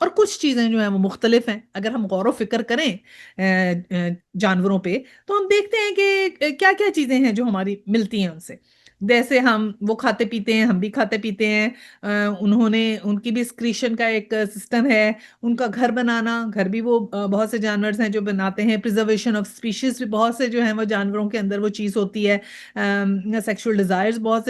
اور کچھ چیزیں جو ہیں وہ مختلف ہیں. اگر ہم غور و فکر کریں جانوروں پہ تو ہم دیکھتے ہیں کہ کیا کیا چیزیں ہیں جو ہماری ملتی ہیں ان سے. جیسے وہ کھاتے پیتے ہیں، ہم بھی کھاتے پیتے ہیں. ان کی بھی اسکریشن کا ایک سسٹم ہے. ان کا گھر بنانا، گھر بھی وہ بہت سے جانور ہیں جو بناتے ہیں. پرزرویشن آف اسپیشیز بھی بہت سے جو ہیں وہ جانوروں کے اندر وہ چیز ہوتی ہے. سیکشول ڈیزائرز بہت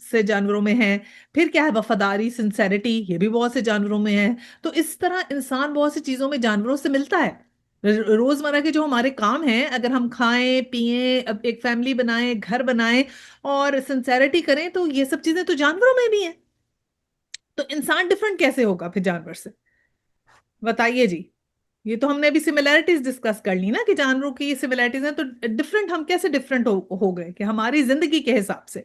سے جانوروں میں ہیں. پھر کیا ہے، وفاداری، سنسیریٹی، یہ بھی بہت سے جانوروں میں ہے. تو اس طرح انسان بہت سی چیزوں میں جانوروں سے ملتا ہے. روزمرہ کے جو ہمارے کام ہیں، اگر ہم کھائیں پیئیں، اب ایک فیملی بنائیں، گھر بنائیں اور سنسیریٹی کریں، تو یہ سب چیزیں تو جانوروں میں بھی ہیں. تو انسان ڈفرنٹ کیسے ہوگا پھر جانور سے؟ بتائیے جی. یہ تو ہم نے ابھی سملیرٹیز ڈسکس کر لی نا کہ جانوروں کی سملیرٹیز ہیں، تو ڈفرنٹ ہم کیسے ڈفرنٹ ہو گئے کہ ہماری زندگی کے حساب سے،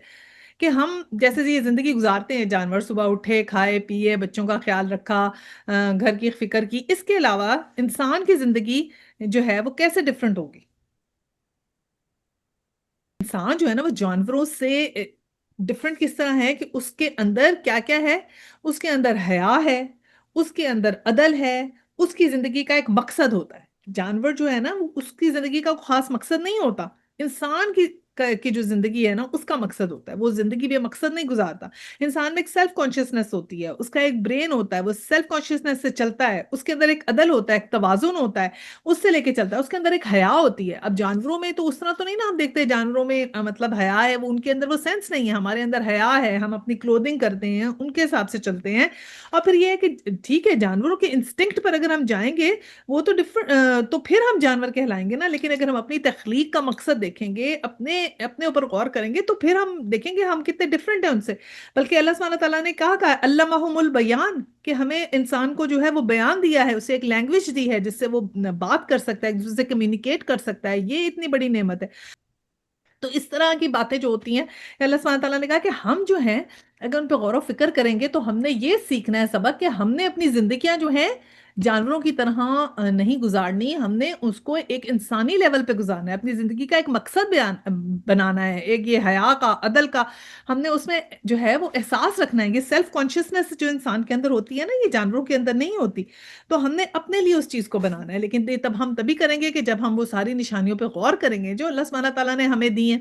کہ ہم جیسے یہ زندگی گزارتے ہیں. جانور صبح اٹھے، کھائے پیے، بچوں کا خیال رکھا، گھر کی فکر کی. اس کے علاوہ انسان کی زندگی جو ہے وہ کیسے ڈفرنٹ ہوگی؟ انسان جو ہے نا وہ جانوروں سے ڈفرنٹ کس طرح ہے کہ اس کے اندر کیا کیا ہے. اس کے اندر حیا ہے، اس کے اندر عدل ہے، اس کی زندگی کا ایک مقصد ہوتا ہے. جانور جو ہے نا اس کی زندگی کا کوئی خاص مقصد نہیں ہوتا. انسان کی جو زندگی ہے نا اس کا مقصد ہوتا ہے. وہ زندگی بے مقصد نہیں گزارتا. انسان میں ایک سیلف کانشیسنس ہوتی ہے، اس کا ایک برین ہوتا ہے، وہ سیلف کانشیسنس سے چلتا ہے. اس کے اندر ایک عدل ہوتا ہے، ایک توازن ہوتا ہے، اس سے لے کے چلتا ہے. اس کے اندر ایک حیا ہوتی ہے. اب جانوروں میں تو اس طرح تو نہیں نا. ہم دیکھتے ہیں جانوروں میں مطلب حیا ہے، وہ ان کے اندر وہ سینس نہیں ہے. ہمارے اندر حیا ہے، ہم اپنی کلودنگ کرتے ہیں، ان کے حساب سے چلتے ہیں. اور پھر یہ ہے کہ ٹھیک ہے جانوروں کے انسٹنکٹ پر اگر ہم جائیں گے وہ تو تو پھر ہم جانور کہلائیں گے نا. لیکن اگر ہم اپنی تخلیق کا مقصد دیکھیں گے، اپنے اوپر غور کریں گے، تو پھر ہم دیکھیں گے ہم کتنے ڈفرینٹ ہیں ان سے. بلکہ اللہ سبحانہ تعالیٰ نے کہا علمہم البیان، کہ ہمیں انسان کو جو ہے وہ بیان دیا ہے، اسے ایک لینگویج دی ہے جس سے وہ بات کر سکتا ہے، ایک دوسرے سے کمیونیکیٹ کر سکتا ہے. یہ اتنی بڑی نعمت ہے. تو اس طرح کی باتیں جو ہوتی ہیں، اللہ سبحانہ تعالیٰ نے کہا کہ ہم جو ہیں اگر ان پہ غور و فکر کریں گے تو ہم نے یہ سیکھنا ہے سبق کہ ہم نے اپنی زندگیاں جو ہیں جانوروں کی طرح نہیں گزارنی. ہم نے اس کو ایک انسانی لیول پہ گزارنا ہے. اپنی زندگی کا ایک مقصد بنانا ہے، ایک یہ حیا کا، عدل کا. ہم نے اس میں جو ہے وہ احساس رکھنا ہے. یہ سیلف کانشیسنس جو انسان کے اندر ہوتی ہے نا، یہ جانوروں کے اندر نہیں ہوتی. تو ہم نے اپنے لیے اس چیز کو بنانا ہے. لیکن تب ہم تبھی کریں گے کہ جب ہم وہ ساری نشانیوں پہ غور کریں گے جو اللہ سبحانہ تعالیٰ نے ہمیں دی ہیں.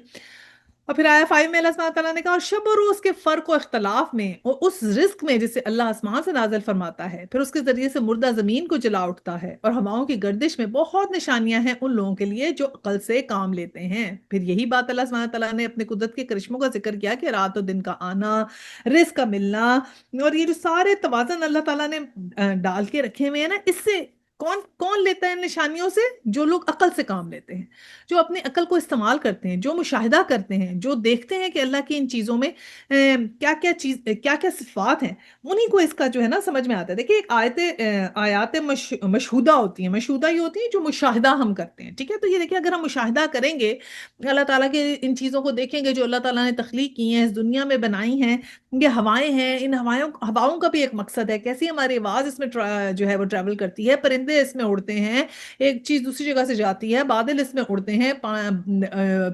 اور پھر آیا 5 میں اللہ سبحانہ تعالیٰ نے کہا اور شب و روز کے فرق و اختلاف میں اور اس رزق میں جسے اللہ آسمان سے نازل فرماتا ہے، پھر اس کے ذریعے سے مردہ زمین کو جلا اٹھتا ہے، اور ہواؤں کی گردش میں بہت نشانیاں ہیں ان لوگوں کے لیے جو عقل سے کام لیتے ہیں. پھر یہی بات اللہ سبحانہ تعالیٰ نے اپنے قدرت کے کرشموں کا ذکر کیا کہ رات و دن کا آنا، رزق کا ملنا، اور یہ جو سارے توازن اللہ تعالیٰ نے ڈال کے رکھے ہوئے ہیں نا، اس سے کون کون لیتا ہے ان نشانیوں سے؟ جو لوگ عقل سے کام لیتے ہیں، جو اپنی عقل کو استعمال کرتے ہیں، جو مشاہدہ کرتے ہیں، جو دیکھتے ہیں کہ اللہ کی ان چیزوں میں کیا کیا صفات ہیں، انہیں کو اس کا جو ہے نا سمجھ میں آتا ہے. دیکھیں ایک آیات مشہودہ ہوتی ہیں. مشہودہ یہ ہوتی ہیں جو مشاہدہ ہم کرتے ہیں. ٹھیک ہے، تو یہ دیکھیں اگر ہم مشاہدہ کریں گے اللہ تعالیٰ کے ان چیزوں کو دیکھیں گے جو اللہ تعالیٰ نے تخلیق کی ہیں، اس دنیا میں بنائی ہیں. یہ ہوائیں ہیں، ان ہواؤں کا بھی ایک مقصد ہے. کیسی ہماری آواز اس میں جو ہے وہ ٹریول کرتی ہے، پرندے اس میں اڑتے ہیں، ایک چیز دوسری جگہ سے جاتی ہے، بادل اس میں اڑتے ہیں،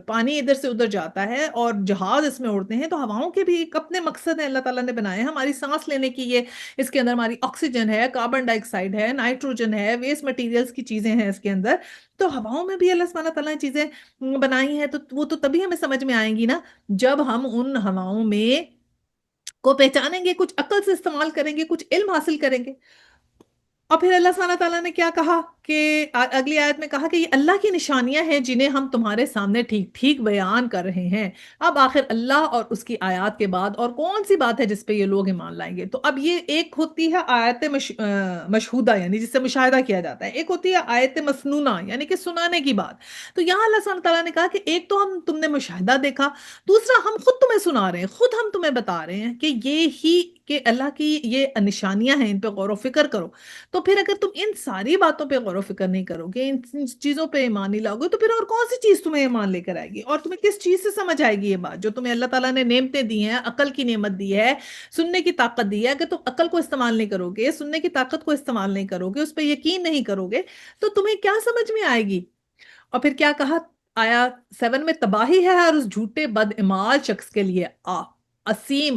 پانی ادھر سے ادھر جاتا ہے، اور جہاز اس میں اڑتے ہیں. تو ہواؤں کے بھی ایک اپنے مقصد ہیں اللہ تعالیٰ نے بنائے ہیں. ہماری سانس لینے کی یہ اس کے اندر ہماری آکسیجن ہے، کاربن ڈائی آکسائڈ ہے، نائٹروجن ہے، ویسٹ مٹیریلز کی چیزیں ہیں اس کے اندر. تو ہواؤں میں بھی اللہ سبحانہ تعالیٰ نے چیزیں بنائی ہیں. تو وہ تو تبھی ہمیں سمجھ میں آئیں گی نا جب ہم ان ہواؤں میں کو پہچانیں گے، کچھ عقل سے استعمال کریں گے، کچھ علم حاصل کریں گے. اور پھر اللہ سبحانہ تعالیٰ نے کیا کہا کہ اگلی آیت میں کہا کہ یہ اللہ کی نشانیاں ہیں جنہیں ہم تمہارے سامنے ٹھیک ٹھیک بیان کر رہے ہیں. اب آخر اللہ اور اس کی آیات کے بعد اور کون سی بات ہے جس پہ یہ لوگ ایمان لائیں گے؟ تو اب یہ ایک ہوتی ہے آیت مشہودہ، یعنی جس سے مشاہدہ کیا جاتا ہے. ایک ہوتی ہے آیت مسنونہ، یعنی کہ سنانے کی بات. تو یہاں اللہ سبحانہ تعالیٰ نے کہا کہ ایک تو تم نے مشاہدہ دیکھا، دوسرا ہم خود تمہیں سنا رہے ہیں، خود ہم تمہیں بتا رہے ہیں کہ یہ ہی کہ اللہ کی یہ نشانیاں ہیں، ان پہ غور و فکر کرو. تو پھر اگر تم ان ساری باتوں پہ غور و فکر نہیں کرو گے، ان چیزوں پہ ایمان نہیں لاؤ گے، تو پھر اور کون سی چیز تمہیں ایمان لے کر آئے گی؟ اور تمہیں کس چیز سے سمجھ آئے گی یہ بات جو تمہیں اللہ تعالیٰ نے نعمتیں دی ہیں، عقل کی نعمت دی ہے، سننے کی طاقت دی ہے؟ اگر تم عقل کو استعمال نہیں کرو گے، سننے کی طاقت کو استعمال نہیں کرو گے، اس پہ یقین نہیں کرو گے، تو تمہیں کیا سمجھ میں آئے گی؟ اور پھر کیا کہا آیا 7 میں؟ تباہی ہے ہر اس جھوٹے بد ایمان شخص کے لیے، اسیم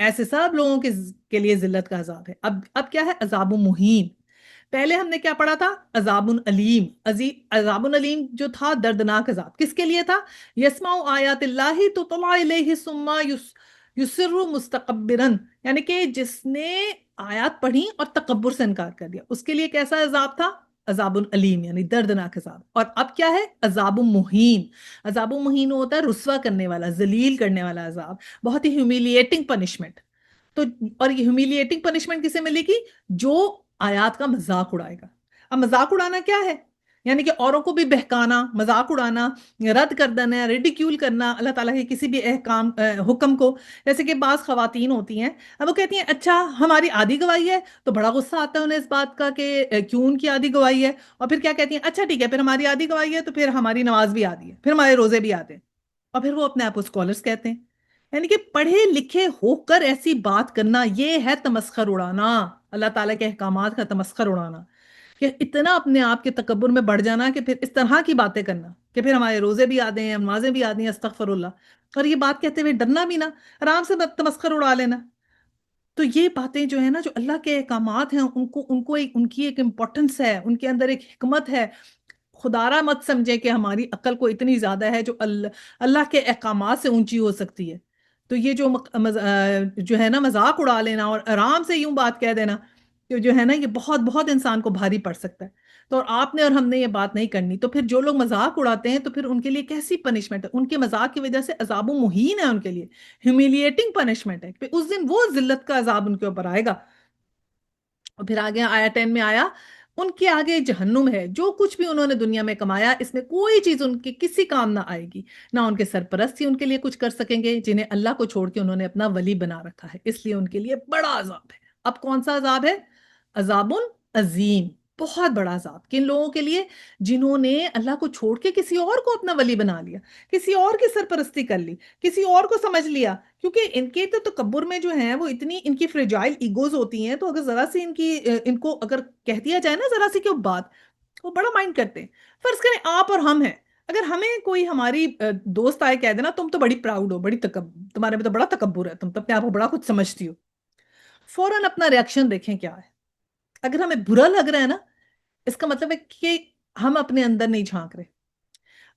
ایسے سب لوگوں کے لیے ذلت کا عذاب ہے۔ اب کیا ہے؟ عذاب مہین۔ پہلے ہم نے کیا پڑھا تھا؟ عذاب علیم۔ عذاب علیم جو تھا دردناک عذاب، کس کے لیے تھا؟ یسمع آیات اللہ تطلع الیہ ثم یسر مستکبرا، یعنی کہ جس نے آیات پڑھی اور تکبر سے انکار کر دیا، اس کے لیے کیسا عذاب تھا؟ عذاب علیم، یعنی دردناک عذاب۔ اور اب کیا ہے؟ عذاب مہین۔ عذاب مہین ہوتا ہے رسوا کرنے والا، ذلیل کرنے والا عذاب، بہت ہی ہیومیلیٹنگ پنشمنٹ۔ تو اور یہ ہیومیلیٹنگ پنشمنٹ کسے ملے گی؟ جو آیات کا مذاق اڑائے گا۔ اب مذاق اڑانا کیا ہے؟ یعنی کہ اوروں کو بھی بہکانا، مذاق اڑانا، رد کر دینا، ریڈیکیول کرنا اللہ تعالیٰ کے کسی بھی حکم کو۔ جیسے کہ بعض خواتین ہوتی ہیں، اب وہ کہتی ہیں اچھا ہماری آدھی گواہی ہے، تو بڑا غصہ آتا ہے انہیں اس بات کا کہ کیوں ان کی آدھی گواہی ہے، اور پھر کیا کہتی ہیں؟ اچھا ٹھیک ہے، پھر ہماری آدھی گواہی ہے تو پھر ہماری نماز بھی آدھی ہے، پھر ہمارے روزے بھی آتے ہیں، اور پھر وہ اپنے آپ کو اسکالرس کہتے ہیں۔ یعنی کہ پڑھے لکھے ہو کر ایسی بات کرنا، یہ ہے تمسخر اڑانا، اللہ تعالیٰ کے احکامات کا تمسخر اڑانا، کہ اتنا اپنے آپ کے تکبر میں بڑھ جانا کہ پھر اس طرح کی باتیں کرنا کہ پھر ہمارے روزے بھی آتے ہیں، نمازیں بھی آتی ہیں، استغفر اللہ، اور یہ بات کہتے ہوئے ڈرنا بھی نہ، آرام سے تمسخر اڑا لینا۔ تو یہ باتیں جو ہے نا، جو اللہ کے احکامات ہیں، ان کی ایک امپورٹنس ہے، ان کے اندر ایک حکمت ہے۔ خدارہ مت سمجھے کہ ہماری عقل کو اتنی زیادہ ہے جو اللہ کے احکامات سے اونچی ہو سکتی ہے۔ تو یہ جو ہے نا مذاق اڑا لینا اور آرام سے یوں بات کہہ دینا، کہ جو ہے نا یہ بہت بہت انسان کو بھاری پڑ سکتا ہے۔ تو اور آپ نے اور ہم نے یہ بات نہیں کرنی، تو پھر جو لوگ مذاق اڑاتے ہیں تو پھر ان کے لیے کیسی پنشمنٹ ہے؟ ان کے مذاق کی وجہ سے عذاب و مہین ہے ان کے لیے، ہیومیلیٹنگ پنشمنٹ ہے، پھر اس دن وہ ذلت کا عذاب ان کے اوپر آئے گا۔ اور پھر آگے آیا 10 میں آیا ان کے آگے جہنم ہے، جو کچھ بھی انہوں نے دنیا میں کمایا اس میں کوئی چیز ان کے کسی کام نہ آئے گی، نہ ان کے سرپرست ہی ان کے لیے کچھ کر سکیں گے جنہیں اللہ کو چھوڑ کے انہوں نے اپنا ولی بنا رکھا ہے، اس لیے ان کے لیے بڑا عذاب ہے۔ اب کون سا عذاب ہے؟ عذاب عظیم، بہت بڑا عذاب۔ کن لوگوں کے لیے؟ جنہوں نے اللہ کو چھوڑ کے کسی اور کو اپنا ولی بنا لیا، کسی اور کی سرپرستی کر لی، کسی اور کو سمجھ لیا، کیونکہ ان کے تو تکبر میں جو ہیں وہ اتنی ان کی فریجائل ایگوز ہوتی ہیں، تو اگر ذرا سی ان کو اگر کہہ دیا جائے نا ذرا سی کیوں بات، وہ بڑا مائنڈ کرتے ہیں۔ فرض کریں آپ اور ہم ہیں، اگر ہمیں کوئی ہماری دوست آئے کہہ دینا تم تو بڑی پراؤڈ ہو، تمہارے میں تو بڑا تکبر ہے، تم تو اپنے آپ کو بڑا کچھ سمجھتی ہو، فوراً اپنا ریاکشن دیکھیں کیا ہے۔ اگر ہمیں برا لگ رہا ہے نا، اس کا مطلب ہے کہ ہم اپنے اندر نہیں جھانک رہے۔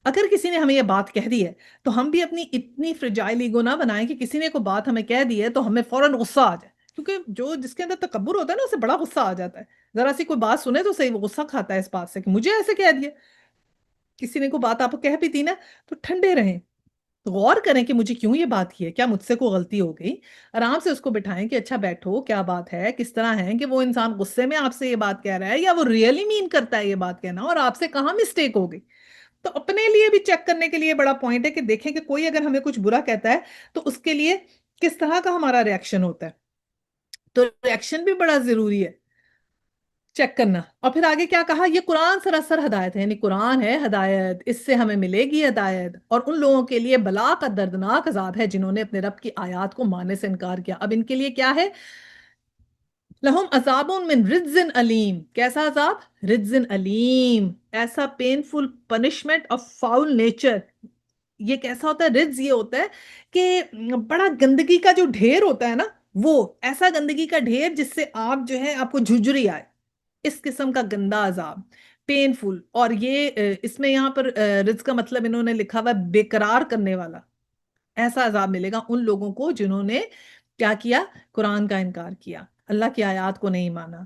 اگر کسی نے ہمیں یہ بات کہہ دی ہے تو ہم بھی اپنی اتنی فرجائل ایگو نہ بنائیں کہ کسی نے کوئی بات ہمیں کہہ دی ہے تو ہمیں فوراً غصہ آ جائے، کیونکہ جس کے اندر تکبر ہوتا ہے نا اسے بڑا غصہ آ جاتا ہے، ذرا سی کوئی بات سنے تو صحیح وہ غصہ کھاتا ہے اس بات سے کہ مجھے ایسے کہہ دیا۔ کسی نے کوئی بات آپ کو کہہ بھی دی نا تو ٹھنڈے رہیں، غور کریں کہ مجھے کیوں یہ بات کی ہے، کیا مجھ سے کوئی غلطی ہو گئی، آرام سے اس کو بٹھائیں کہ اچھا بیٹھو کیا بات ہے، کس طرح ہے کہ وہ انسان غصے میں آپ سے یہ بات کہہ رہا ہے یا وہ ریئلی مین کرتا ہے یہ بات کہنا، اور آپ سے کہاں مسٹیک ہو گئی۔ تو اپنے لیے بھی چیک کرنے کے لیے بڑا پوائنٹ ہے کہ دیکھیں کہ کوئی اگر ہمیں کچھ برا کہتا ہے تو اس کے لیے کس طرح کا ہمارا ریاکشن ہوتا ہے، تو ریاکشن بھی بڑا ضروری ہے چیک کرنا۔ اور پھر آگے کیا کہا؟ یہ قرآن سراسر ہدایت ہے، یعنی قرآن ہے ہدایت، اس سے ہمیں ملے گی ہدایت، اور ان لوگوں کے لیے بلا کا دردناک عذاب ہے جنہوں نے اپنے رب کی آیات کو ماننے سے انکار کیا۔ اب ان کے لیے کیا ہے؟ لہم عذاب من رجز علیم، کیسا عذاب؟ رجز علیم، ایسا painful punishment of foul nature. یہ کیسا ہوتا ہے؟ رجز یہ ہوتا ہے کہ بڑا گندگی کا جو ڈھیر ہوتا ہے نا، وہ ایسا گندگی کا ڈھیر جس سے آپ جو ہے آپ کو جھجری آئے، اس قسم کا گندا عذاب، پینفل۔ اور یہ اس میں یہاں پر رجز کا مطلب انہوں نے لکھا ہوا ہے بے قرار کرنے والا، ایسا عذاب ملے گا ان لوگوں کو جنہوں نے کیا کیا؟ قرآن کا انکار کیا، اللہ کی آیات کو نہیں مانا،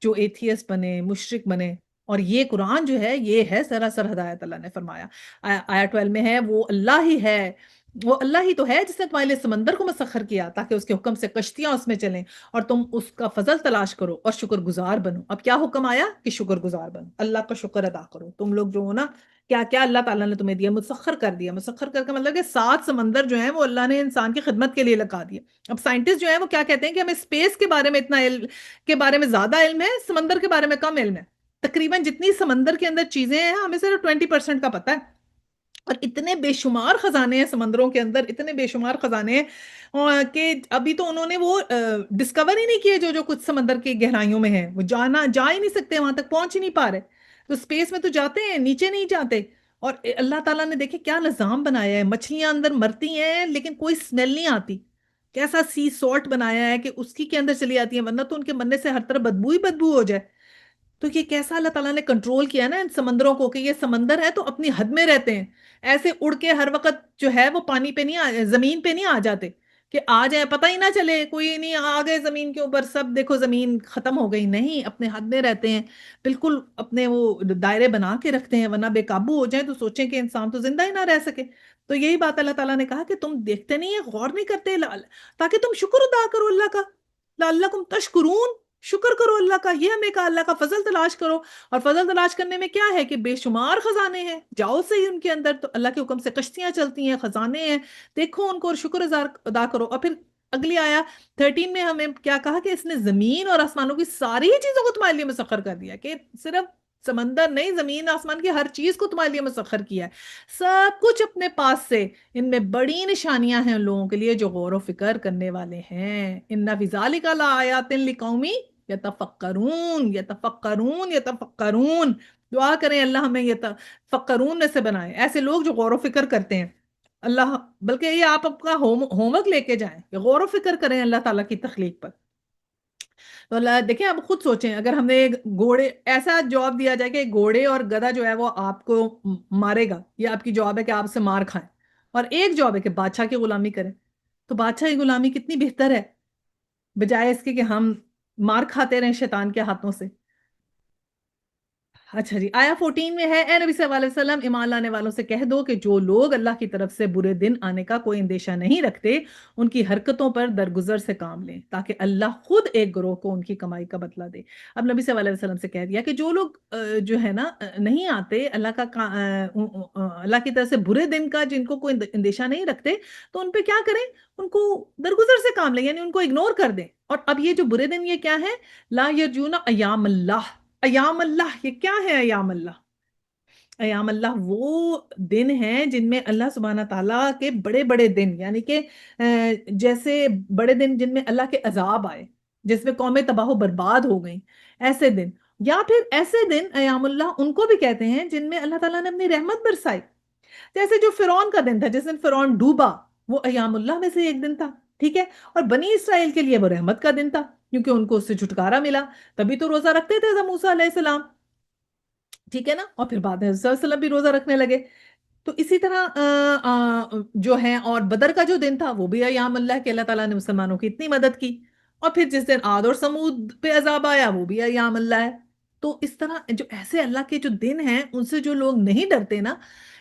جو ایتھیسٹ بنے، مشرک بنے۔ اور یہ قرآن جو ہے یہ ہے سراسر ہدایت، اللہ نے فرمایا آیا 12 میں ہے، وہ اللہ ہی ہے، وہ اللہ ہی تو ہے جس نے تمہارے لیے سمندر کو مسخر کیا تاکہ اس کے حکم سے کشتیاں اس میں چلیں اور تم اس کا فضل تلاش کرو اور شکر گزار بنو۔ اب کیا حکم آیا؟ کہ شکر گزار بنو، اللہ کا شکر ادا کرو۔ تم لوگ جو ہو نا، کیا کیا اللہ تعالیٰ نے تمہیں دیا، مسخر کر دیا۔ مسخر کر کے مطلب کہ 7 سمندر جو ہیں وہ اللہ نے انسان کی خدمت کے لیے لگا دیا۔ اب سائنٹسٹ جو ہیں وہ کیا کہتے ہیں کہ ہمیں اسپیس کے بارے میں اتنا علم کے بارے میں زیادہ علم ہے، سمندر کے بارے میں کم علم ہے۔ تقریباً جتنی سمندر کے اندر چیزیں ہیں ہمیں صرف 20% کا پتہ ہے، اور اتنے بے شمار خزانے ہیں سمندروں کے اندر، اتنے بے شمار خزانے ہیں کہ ابھی تو انہوں نے وہ ڈسکور ہی نہیں کیے جو کچھ سمندر کی گہرائیوں میں ہے، وہ جا ہی نہیں سکتے، وہاں تک پہنچ ہی نہیں پا رہے۔ تو اسپیس میں تو جاتے ہیں، نیچے نہیں جاتے۔ اور اللہ تعالیٰ نے دیکھے کیا نظام بنایا ہے، مچھلیاں اندر مرتی ہیں لیکن کوئی سمیل نہیں آتی، کیسا سی سالٹ بنایا ہے کہ اس کی کے اندر چلی آتی ہیں، ورنہ تو ان کے مرنے سے ہر طرف بدبو ہی بدبو ہو جائے. تو یہ کیسا اللہ تعالیٰ نے کنٹرول کیا نا ان سمندروں کو، کہ یہ سمندر ہے تو اپنی حد میں رہتے ہیں، ایسے اڑ کے ہر وقت جو ہے وہ پانی پہ نہیں زمین پہ نہیں آ جاتے کہ آ جائیں پتہ ہی نہ چلے، کوئی نہیں آ گئے زمین کے اوپر، سب دیکھو زمین ختم ہو گئی. نہیں، اپنے حد میں رہتے ہیں، بالکل اپنے وہ دائرے بنا کے رکھتے ہیں، ورنہ بے قابو ہو جائیں تو سوچیں کہ انسان تو زندہ ہی نہ رہ سکے. تو یہی بات اللہ تعالیٰ نے کہا کہ تم دیکھتے نہیں ہیں، غور نہیں کرتے، تاکہ تم شکر ادا کرو اللہ کا. لعلکم تشکرون، شکر کرو اللہ کا. یہ ہمیں کہا اللہ کا فضل تلاش کرو، اور فضل تلاش کرنے میں کیا ہے کہ بے شمار خزانے ہیں، جاؤ صحیح ان کے اندر، تو اللہ کے حکم سے کشتیاں چلتی ہیں، خزانے ہیں، دیکھو ان کو اور شکر ادا کرو. اور پھر اگلی آیا 13 میں ہمیں کیا کہا کہ اس نے زمین اور آسمانوں کی ساری ہی چیزوں کو تمہارے لیے مسخر کر دیا، کہ صرف سمندر نہیں، زمین آسمان کی ہر چیز کو تمہارے لیے مسخر کیا ہے، سب کچھ اپنے پاس سے. ان میں بڑی نشانیاں ہیں ان لوگوں کے لیے جو غور و فکر کرنے والے ہیں. ان فی ذالک لآیات لقوم یتفکرون یتفکرون یتفکرون. دعا کریں اللہ ہمیں یتفکرون میں سے بنائے، ایسے لوگ جو غور و فکر کرتے ہیں. اللہ بلکہ یہ آپ اپنا ہوم ورک لے کے جائیں کہ غور و فکر کریں اللہ تعالیٰ کی تخلیق پر. تو اللہ دیکھیں، آپ خود سوچیں اگر ہم نے گھوڑے ایسا جواب دیا جائے کہ گھوڑے اور گدھا جو ہے وہ آپ کو مارے گا، یہ آپ کی جواب ہے کہ آپ سے مار کھائیں، اور ایک جواب ہے کہ بادشاہ کی غلامی کریں، تو بادشاہ کی غلامی کتنی بہتر ہے بجائے اس کے کہ ہم مار کھاتے رہیں شیطان کے ہاتھوں سے. اچھا جی، آیا 14 میں ہے، اے نبی صلی اللہ علیہ وسلم ایمان لانے والوں سے کہہ دو کہ جو لوگ اللہ کی طرف سے برے دن آنے کا کوئی اندیشہ نہیں رکھتے ان کی حرکتوں پر درگزر سے کام لیں تاکہ اللہ خود ایک گروہ کو ان کی کمائی کا بدلہ دے. اب نبی صلی اللہ علیہ وسلم سے کہہ دیا کہ جو لوگ جو ہے نا نہیں آتے اللہ کی طرف سے برے دن کا، جن کو کوئی اندیشہ نہیں رکھتے، تو ان پہ کیا کریں؟ ان کو درگزر سے کام لیں، یعنی ان کو اگنور کر دیں. اور اب یہ جو برے دن یہ کیا ہے؟ لا یرجون ایام اللہ. ایام اللہ یہ کیا ہے؟ ایام اللہ، ایام اللہ وہ دن ہیں جن میں اللہ سبحانہ تعالیٰ کے بڑے بڑے دن، یعنی کہ جیسے بڑے دن جن میں اللہ کے عذاب آئے، جس میں قومیں تباہ و برباد ہو گئیں، ایسے دن. یا پھر ایسے دن ایام اللہ ان کو بھی کہتے ہیں جن میں اللہ تعالیٰ نے اپنی رحمت برسائی، جیسے جو فرعون کا دن تھا، جس دن فرعون ڈوبا، وہ ایام اللہ میں سے ایک دن تھا. ٹھیک ہے، اور بنی اسرائیل کے لیے وہ رحمت کا دن تھا کیونکہ ان کو اس سے چھٹکارا ملا، تبھی تو روزہ رکھتے تھے موسیٰ علیہ السلام. ٹھیک ہے نا، اور پھر بعد میں حضرت صلی اللہ علیہ وسلم بھی روزہ رکھنے لگے. تو اسی طرح جو ہے، اور بدر کا جو دن تھا وہ بھی ایام اللہ کے، اللہ تعالیٰ نے مسلمانوں کی اتنی مدد کی. اور پھر جس دن عاد اور سمود پہ عذاب آیا وہ بھی ایام اللہ ہے. تو اس طرح جو ایسے اللہ کے جو دن ہیں ان سے جو لوگ نہیں ڈرتے نا،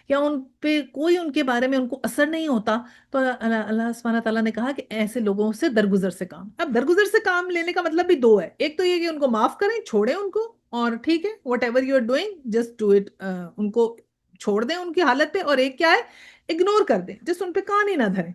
یا ان پہ کوئی ان کے بارے میں ان کو اثر نہیں ہوتا، تو اللہ سبحانہ تعالیٰ نے کہا کہ ایسے لوگوں سے درگزر سے کام. اب درگزر سے کام لینے کا مطلب بھی دو ہے، ایک تو یہ کہ ان کو معاف کریں، چھوڑیں ان کو، اور ٹھیک ہے whatever you are doing just do it, ان کو چھوڑ دیں ان کی حالت پہ. اور ایک کیا ہے؟ اگنور کر دیں، جس ان پہ کان ہی نہ دھریں.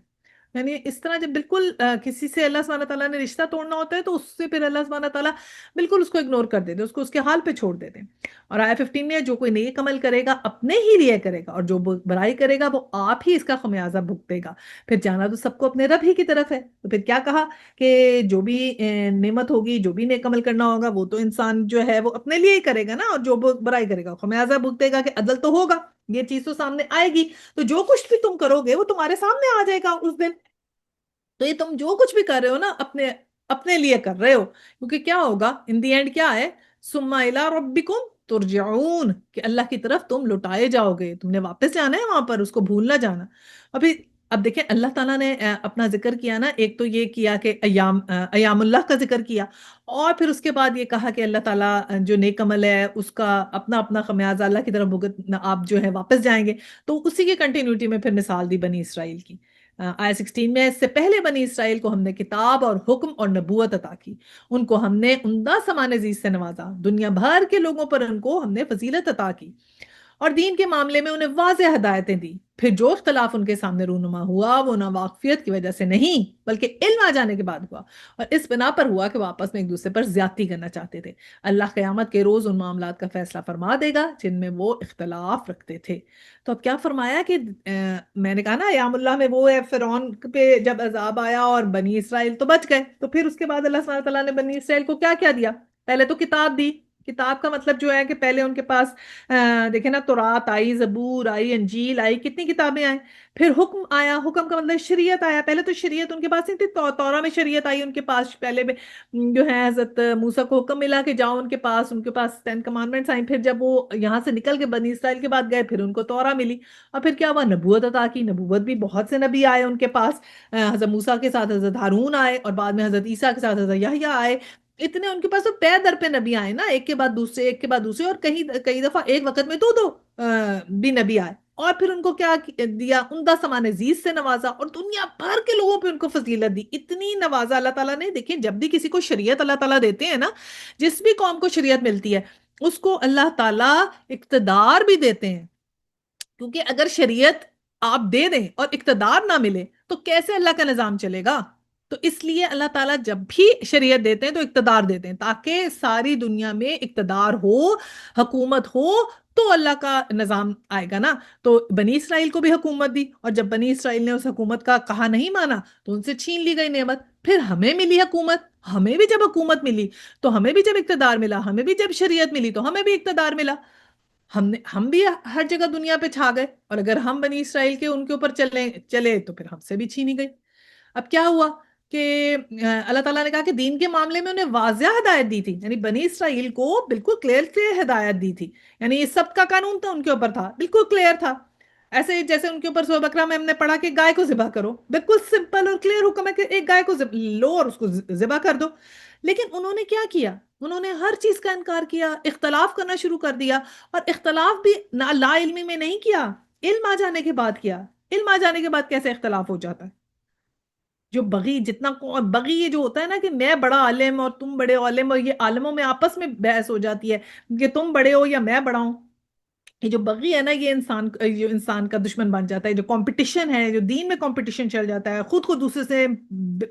یعنی اس طرح جب بالکل کسی سے اللہ سبحانہ تعالیٰ نے رشتہ توڑنا ہوتا ہے تو اس سے پھر اللہ سبحانہ تعالیٰ بالکل اس کو اگنور کر دیتے، اس کو اس کے حال پہ چھوڑ دیتے. اور آیا 15 میں جو کوئی نیک عمل کرے گا اپنے ہی لیے کرے گا، اور جو برائی کرے گا وہ آپ ہی اس کا خمیازہ بھگتے گا، پھر جانا تو سب کو اپنے رب ہی کی طرف ہے. تو پھر کیا کہا کہ جو بھی نعمت ہوگی، جو بھی نیک عمل کرنا ہوگا، وہ تو انسان جو ہے وہ اپنے لیے ہی کرے گا نا، اور جو برائی کرے گا خمیازہ بھگتے گا، کہ عدل تو ہوگا، یہ چیز تو سامنے آئے گی. تو جو کچھ بھی تم کرو گے وہ تمہارے سامنے آ جائے گا اس دن. تو یہ تم جو کچھ بھی کر رہے ہو نا اپنے اپنے لیے کر رہے ہو، کیونکہ کیا ہوگا ان دی اینڈ؟ کیا ہے؟ ثم الی ربکم ترجعون، کہ اللہ کی طرف تم لوٹائے جاؤ گے، تم نے واپس جانا ہے وہاں پر، اس کو بھول نہ جانا. اور پھر اب دیکھیں اللہ تعالیٰ نے اپنا ذکر کیا نا، ایک تو یہ کیا کہ ایام اللہ کا ذکر کیا، اور پھر اس کے بعد یہ کہا کہ اللہ تعالیٰ جو نیک عمل ہے اس کا اپنا اپنا خمیازہ اللہ کی طرف بھگتنا، آپ جو ہے واپس جائیں گے. تو اسی کی کنٹینیوٹی میں پھر مثال دی بنی اسرائیل کی. آیت 16 میں، اس سے پہلے بنی اسرائیل کو ہم نے کتاب اور حکم اور نبوت عطا کی، ان کو ہم نے عمدہ سامان عزیز سے نوازا، دنیا بھر کے لوگوں پر ان کو ہم نے فضیلت عطا کی، اور دین کے معاملے میں انہیں واضح ہدایتیں دی. پھر جو اختلاف ان کے سامنے رونما ہوا وہ نہ واقفیت کی وجہ سے نہیں بلکہ علم آ جانے کے بعد ہوا، اور اس بنا پر ہوا کہ وہ آپس میں ایک دوسرے پر زیادتی کرنا چاہتے تھے. اللہ قیامت کے روز ان معاملات کا فیصلہ فرما دے گا جن میں وہ اختلاف رکھتے تھے. تو اب کیا فرمایا کہ میں نے کہا نا ایام اللہ میں وہ ہے فرعون پہ جب عذاب آیا اور بنی اسرائیل تو بچ گئے، تو پھر اس کے بعد اللہ سبحانہ تعالیٰ نے بنی اسرائیل کو کیا کیا دیا؟ پہلے تو کتاب دی، کتاب کا مطلب جو ہے کہ پہلے ان کے پاس دیکھیں نا، تورات آئی، زبور آئی، انجیل آئی، کتنی کتابیں آئیں. پھر حکم آیا، حکم کا مطلب شریعت آیا. پہلے تو شریعت ان کے پاس نہیں تھی، تورا میں شریعت آئی ان کے پاس پہلے میں. جو ہے حضرت موسیٰ کو حکم ملا کہ جاؤ ان کے پاس 10 کمانڈمنٹس آئیں. پھر جب وہ یہاں سے نکل کے بنی اسرائیل کے بعد گئے، پھر ان کو تورا ملی. اور پھر کیا ہوا، نبوت عطا کی. نبوت بھی بہت سے نبی آئے ان کے پاس. حضرت موسیٰ کے ساتھ حضرت ہارون آئے، اور بعد میں حضرت عیسیٰ کے ساتھ حضرت یحییٰ آئے. اتنے ان کے پاس تو پے در پہ نبی آئے نا، ایک کے بعد دوسرے، ایک کے بعد دوسرے، اور کہیں کئی دفعہ ایک وقت میں دو بھی نبی آئے. اور پھر ان کو کیا دیا، عمدہ سامان عزیز سے نوازا، اور دنیا بھر کے لوگوں پہ ان کو فضیلت دی. اتنی نوازا اللہ تعالیٰ نے. دیکھیں جب بھی کسی کو شریعت اللہ تعالیٰ دیتے ہیں نا، جس بھی قوم کو شریعت ملتی ہے، اس کو اللہ تعالیٰ اقتدار بھی دیتے ہیں. کیونکہ اگر شریعت آپ دے دیں اور اقتدار نہ ملے تو کیسے اللہ کا نظام چلے گا؟ تو اس لیے اللہ تعالیٰ جب بھی شریعت دیتے ہیں تو اقتدار دیتے ہیں، تاکہ ساری دنیا میں اقتدار ہو، حکومت ہو، تو اللہ کا نظام آئے گا نا. تو بنی اسرائیل کو بھی حکومت دی، اور جب بنی اسرائیل نے اس حکومت کا کہا نہیں مانا تو ان سے چھین لی گئی نعمت. پھر ہمیں ملی حکومت. ہمیں بھی جب حکومت ملی تو ہمیں بھی جب اقتدار ملا، ہمیں بھی جب شریعت ملی تو ہمیں بھی اقتدار ملا. ہم بھی ہر جگہ دنیا پہ چھا گئے. اور اگر ہم بنی اسرائیل کے ان کے اوپر چلے تو پھر ہم سے بھی چھینی گئی. اب کیا ہوا کہ اللہ تعالیٰ نے کہا کہ دین کے معاملے میں انہیں واضح ہدایت دی تھی. یعنی بنی اسرائیل کو بالکل کلیئر کلیئر ہدایت دی تھی. یعنی یہ سب کا قانون تھا ان کے اوپر، تھا بالکل کلیئر تھا. ایسے جیسے ان کے اوپر سورہ بقرہ میں ہم نے پڑھا کہ گائے کو ذبح کرو، بالکل سمپل اور کلیئر حکم ہے کہ ایک گائے کو لو اور اس کو ذبح کر دو. لیکن انہوں نے کیا کیا، انہوں نے ہر چیز کا انکار کیا، اختلاف کرنا شروع کر دیا. اور اختلاف بھی لا علمی میں نہیں کیا، علم آ جانے کے بعد کیا. علم آ جانے کے بعد کیسے اختلاف ہو جاتا ہے؟ جو بغی جتنا بغی یہ جو ہوتا ہے نا کہ میں بڑا عالم اور تم بڑے عالم، اور یہ عالموں میں آپس میں بحث ہو جاتی ہے کہ تم بڑے ہو یا میں بڑا ہوں. یہ جو بغی ہے نا، یہ انسان کا دشمن بن جاتا ہے. جو کمپٹیشن ہے، جو دین میں کمپٹیشن چل جاتا ہے، خود کو دوسرے سے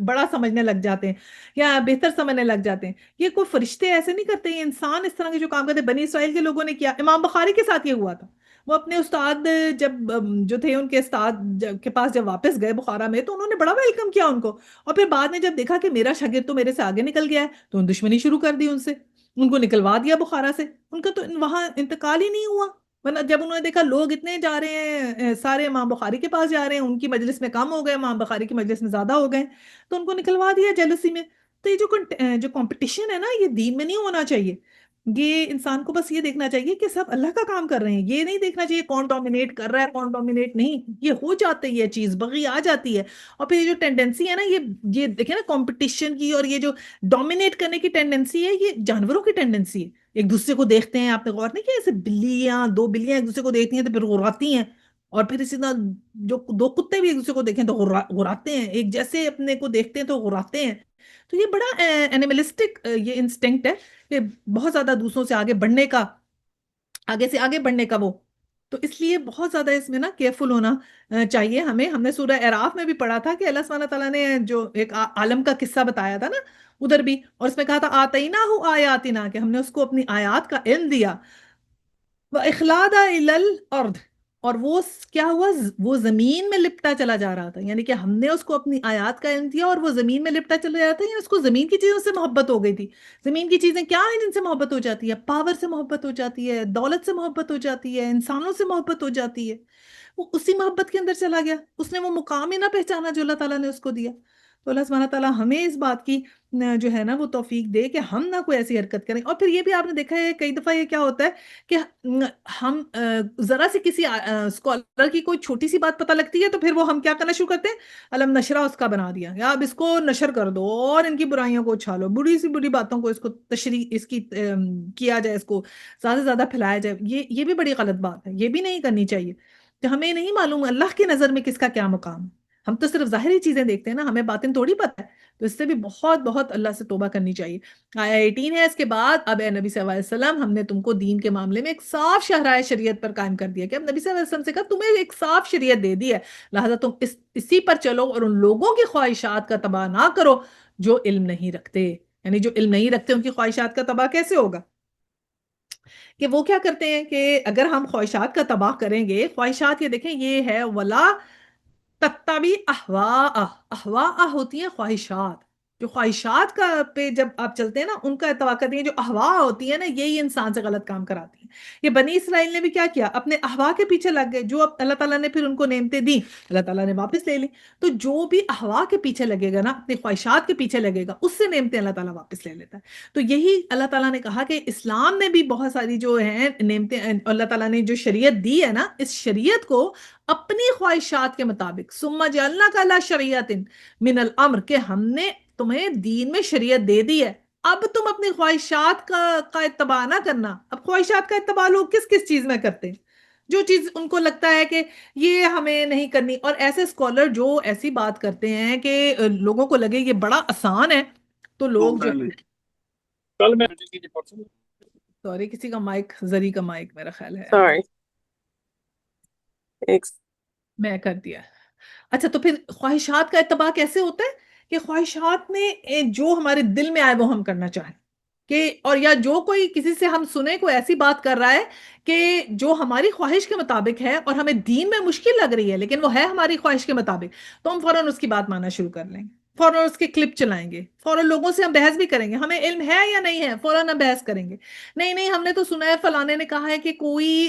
بڑا سمجھنے لگ جاتے ہیں یا بہتر سمجھنے لگ جاتے ہیں. یہ کوئی فرشتے ایسے نہیں کرتے، یہ انسان اس طرح کے جو کام کرتے ہیں. بنی اسرائیل کے لوگوں نے کیا. امام بخاری کے ساتھ یہ ہوا تھا. وہ اپنے استاد جب جو تھے ان کے استاد کے پاس جب واپس گئے بخارا میں، تو انہوں نے بڑا ویلکم کیا ان کو. اور پھر بعد میں جب دیکھا کہ میرا شاگرد تو میرے سے آگے نکل گیا ہے، تو ان دشمنی شروع کر دی ان سے. ان کو نکلوا دیا بخارا سے. ان کا تو وہاں انتقال ہی نہیں ہوا. ورنہ جب انہوں نے دیکھا لوگ اتنے جا رہے ہیں، سارے امام بخاری کے پاس جا رہے ہیں، ان کی مجلس میں کم ہو گئے، امام بخاری کی مجلس میں زیادہ ہو گئے، تو ان کو نکلوا دیا جیلسی میں. تو یہ جو کمپٹیشن ہے نا، یہ دین میں نہیں ہونا چاہیے. یہ انسان کو بس یہ دیکھنا چاہیے کہ سب اللہ کا کام کر رہے ہیں. یہ نہیں دیکھنا چاہیے کون ڈومینیٹ کر رہا ہے، کون ڈومینیٹ نہیں. یہ ہو جاتی ہے، یہ چیز بغی آ جاتی ہے. اور پھر یہ جو ٹینڈنسی ہے نا، یہ دیکھیں نا کمپٹیشن کی، اور یہ جو ڈومینیٹ کرنے کی ٹینڈنسی ہے، یہ جانوروں کی ٹینڈنسی ہے. ایک دوسرے کو دیکھتے ہیں، آپ نے غور نہیں کیا، ایسے بلیاں، دو بلیاں ایک دوسرے کو دیکھتی ہیں تو پھر غراتی ہیں. اور پھر اسی طرح جو دو کتے بھی ایک دوسرے کو دیکھیں تو غراتے ہیں، ایک جیسے اپنے کو دیکھتے ہیں تو غراتے ہیں. تو یہ بڑا اینیملسٹک یہ انسٹنکٹ ہے کہ بہت زیادہ دوسروں سے آگے بڑھنے کا، آگے سے آگے بڑھنے کا وہ. تو اس لیے بہت زیادہ اس میں نا کیئرفل ہونا چاہیے ہمیں. ہم نے سورہ اعراف میں بھی پڑھا تھا کہ اللہ سبحانہ تعالیٰ نے جو ایک عالم کا قصہ بتایا تھا نا ادھر بھی، اور اس میں کہا تھا آتیناہ آیاتنا، کہ ہم نے اس کو اپنی آیات کا علم دیا. وَإِخْلَادًا إِلَى الْأَرْضِ، اور وہ کیا ہوا، وہ زمین میں لپٹا چلا جا رہا تھا. یعنی کہ ہم نے اس کو اپنی آیات کا علم دیا اور وہ زمین میں لپٹا چلا جا رہا تھا. یعنی اس کو زمین کی چیزوں سے محبت ہو گئی تھی. زمین کی چیزیں کیا ہیں جن سے محبت ہو جاتی ہے؟ پاور سے محبت ہو جاتی ہے، دولت سے محبت ہو جاتی ہے، انسانوں سے محبت ہو جاتی ہے. وہ اسی محبت کے اندر چلا گیا، اس نے وہ مقام ہی نہ پہچانا جو اللہ تعالیٰ نے اس کو دیا. تو اللہ سبحانہ تعالیٰ ہمیں اس بات کی جو ہے نا وہ توفیق دے کہ ہم نہ کوئی ایسی حرکت کریں. اور پھر یہ بھی آپ نے دیکھا ہے کئی دفعہ یہ کیا ہوتا ہے کہ ہم ذرا سی کسی اسکالر کی کوئی چھوٹی سی بات پتہ لگتی ہے تو پھر وہ ہم کیا کرنا شروع کرتے ہیں، علم نشرہ اس کا بنا دیا، یا اب اس کو نشر کر دو اور ان کی برائیوں کو اچھالو، بری سی بری باتوں کو اس کو تشریح اس کی کیا جائے، اس کو زیادہ سے زیادہ پھیلایا جائے. یہ بھی بڑی غلط بات ہے، یہ بھی نہیں کرنی چاہیے. کہ ہمیں نہیں معلوم اللہ کی نظر میں کس کا کیا مقام ہے. ہم تو صرف ظاہری چیزیں دیکھتے ہیں نا، ہمیں باطن تھوڑی پتہ ہے. تو اس سے بھی بہت بہت اللہ سے توبہ کرنی چاہیے. آیا 18 ہے اس کے بعد، اب اے نبی صلی اللہ علیہ وسلم، ہم نے تم کو دین کے معاملے میں ایک صاف شاہراہ شریعت پر قائم کر دیا. کہ اب نبی صلی اللہ علیہ وسلم سے کہا تمہیں ایک صاف شریعت دے دی ہے، لہذا تم اسی پر چلو اور ان لوگوں کی خواہشات کا تباہ نہ کرو جو علم نہیں رکھتے. یعنی جو علم نہیں رکھتے ان کی خواہشات کا تباہ کیسے ہوگا؟ کہ وہ کیا کرتے ہیں کہ اگر ہم خواہشات کا تباہ کریں گے، خواہشات یہ دیکھیں یہ ہے ولا تتبی احواء، احواء ہوتی ہیں خواہشات. جو خواہشات کا پہ جب آپ چلتے ہیں نا، ان کا اتباع کرتی ہیں، جو احوا ہوتی ہے نا، یہی انسان سے غلط کام کراتی ہیں۔ یہ بنی اسرائیل نے بھی کیا کیا، اپنے احوا کے پیچھے لگ گئے، جو اب اللہ تعالیٰ نے پھر ان کو نعمتیں دی، اللہ تعالیٰ نے واپس لے لی۔ تو جو بھی احوا کے پیچھے لگے گا نا، اپنی خواہشات کے پیچھے لگے گا، اس سے نعمتیں اللہ تعالیٰ واپس لے لیتا ہے۔ تو یہی اللہ تعالیٰ نے کہا کہ اسلام نے بھی بہت ساری جو ہیں نعمتیں، اللہ تعالیٰ نے جو شریعت دی ہے نا، اس شریعت کو اپنی خواہشات کے مطابق، ثم جعلناک علی شریعت من الامر، کہ ہم نے تمہیں دین میں شریعت دے دی ہے، اب تم اپنی خواہشات کا اتباع نہ کرنا۔ اب خواہشات کا اتباع لوگ کس کس چیز میں کرتے ہیں؟ جو چیز ان کو لگتا ہے کہ یہ ہمیں نہیں کرنی، اور ایسے اسکالر جو ایسی بات کرتے ہیں کہ لوگوں کو لگے یہ بڑا آسان ہے، تو لوگ جو، کل میں سوری کسی کا مائک، زری کا مائک میرا خیال ہے سوری ایک میں کر دیا۔ اچھا، تو پھر خواہشات کا اتباع کیسے ہوتا ہے؟ کہ خواہشات میں جو ہمارے دل میں آئے وہ ہم کرنا چاہیں، کہ اور یا جو کوئی کسی سے ہم سنے کوئی ایسی بات کر رہا ہے کہ جو ہماری خواہش کے مطابق ہے اور ہمیں دین میں مشکل لگ رہی ہے، لیکن وہ ہے ہماری خواہش کے مطابق، تو ہم فوراً اس کی بات ماننا شروع کر لیں گے، فوراً اس کے کلپ چلائیں گے، فوراً لوگوں سے ہم بحث بھی کریں گے، ہمیں علم ہے یا نہیں ہے، فوراً ہم بحث کریں گے، نہیں نہیں ہم نے تو سنا ہے فلانے نے کہا ہے کہ کوئی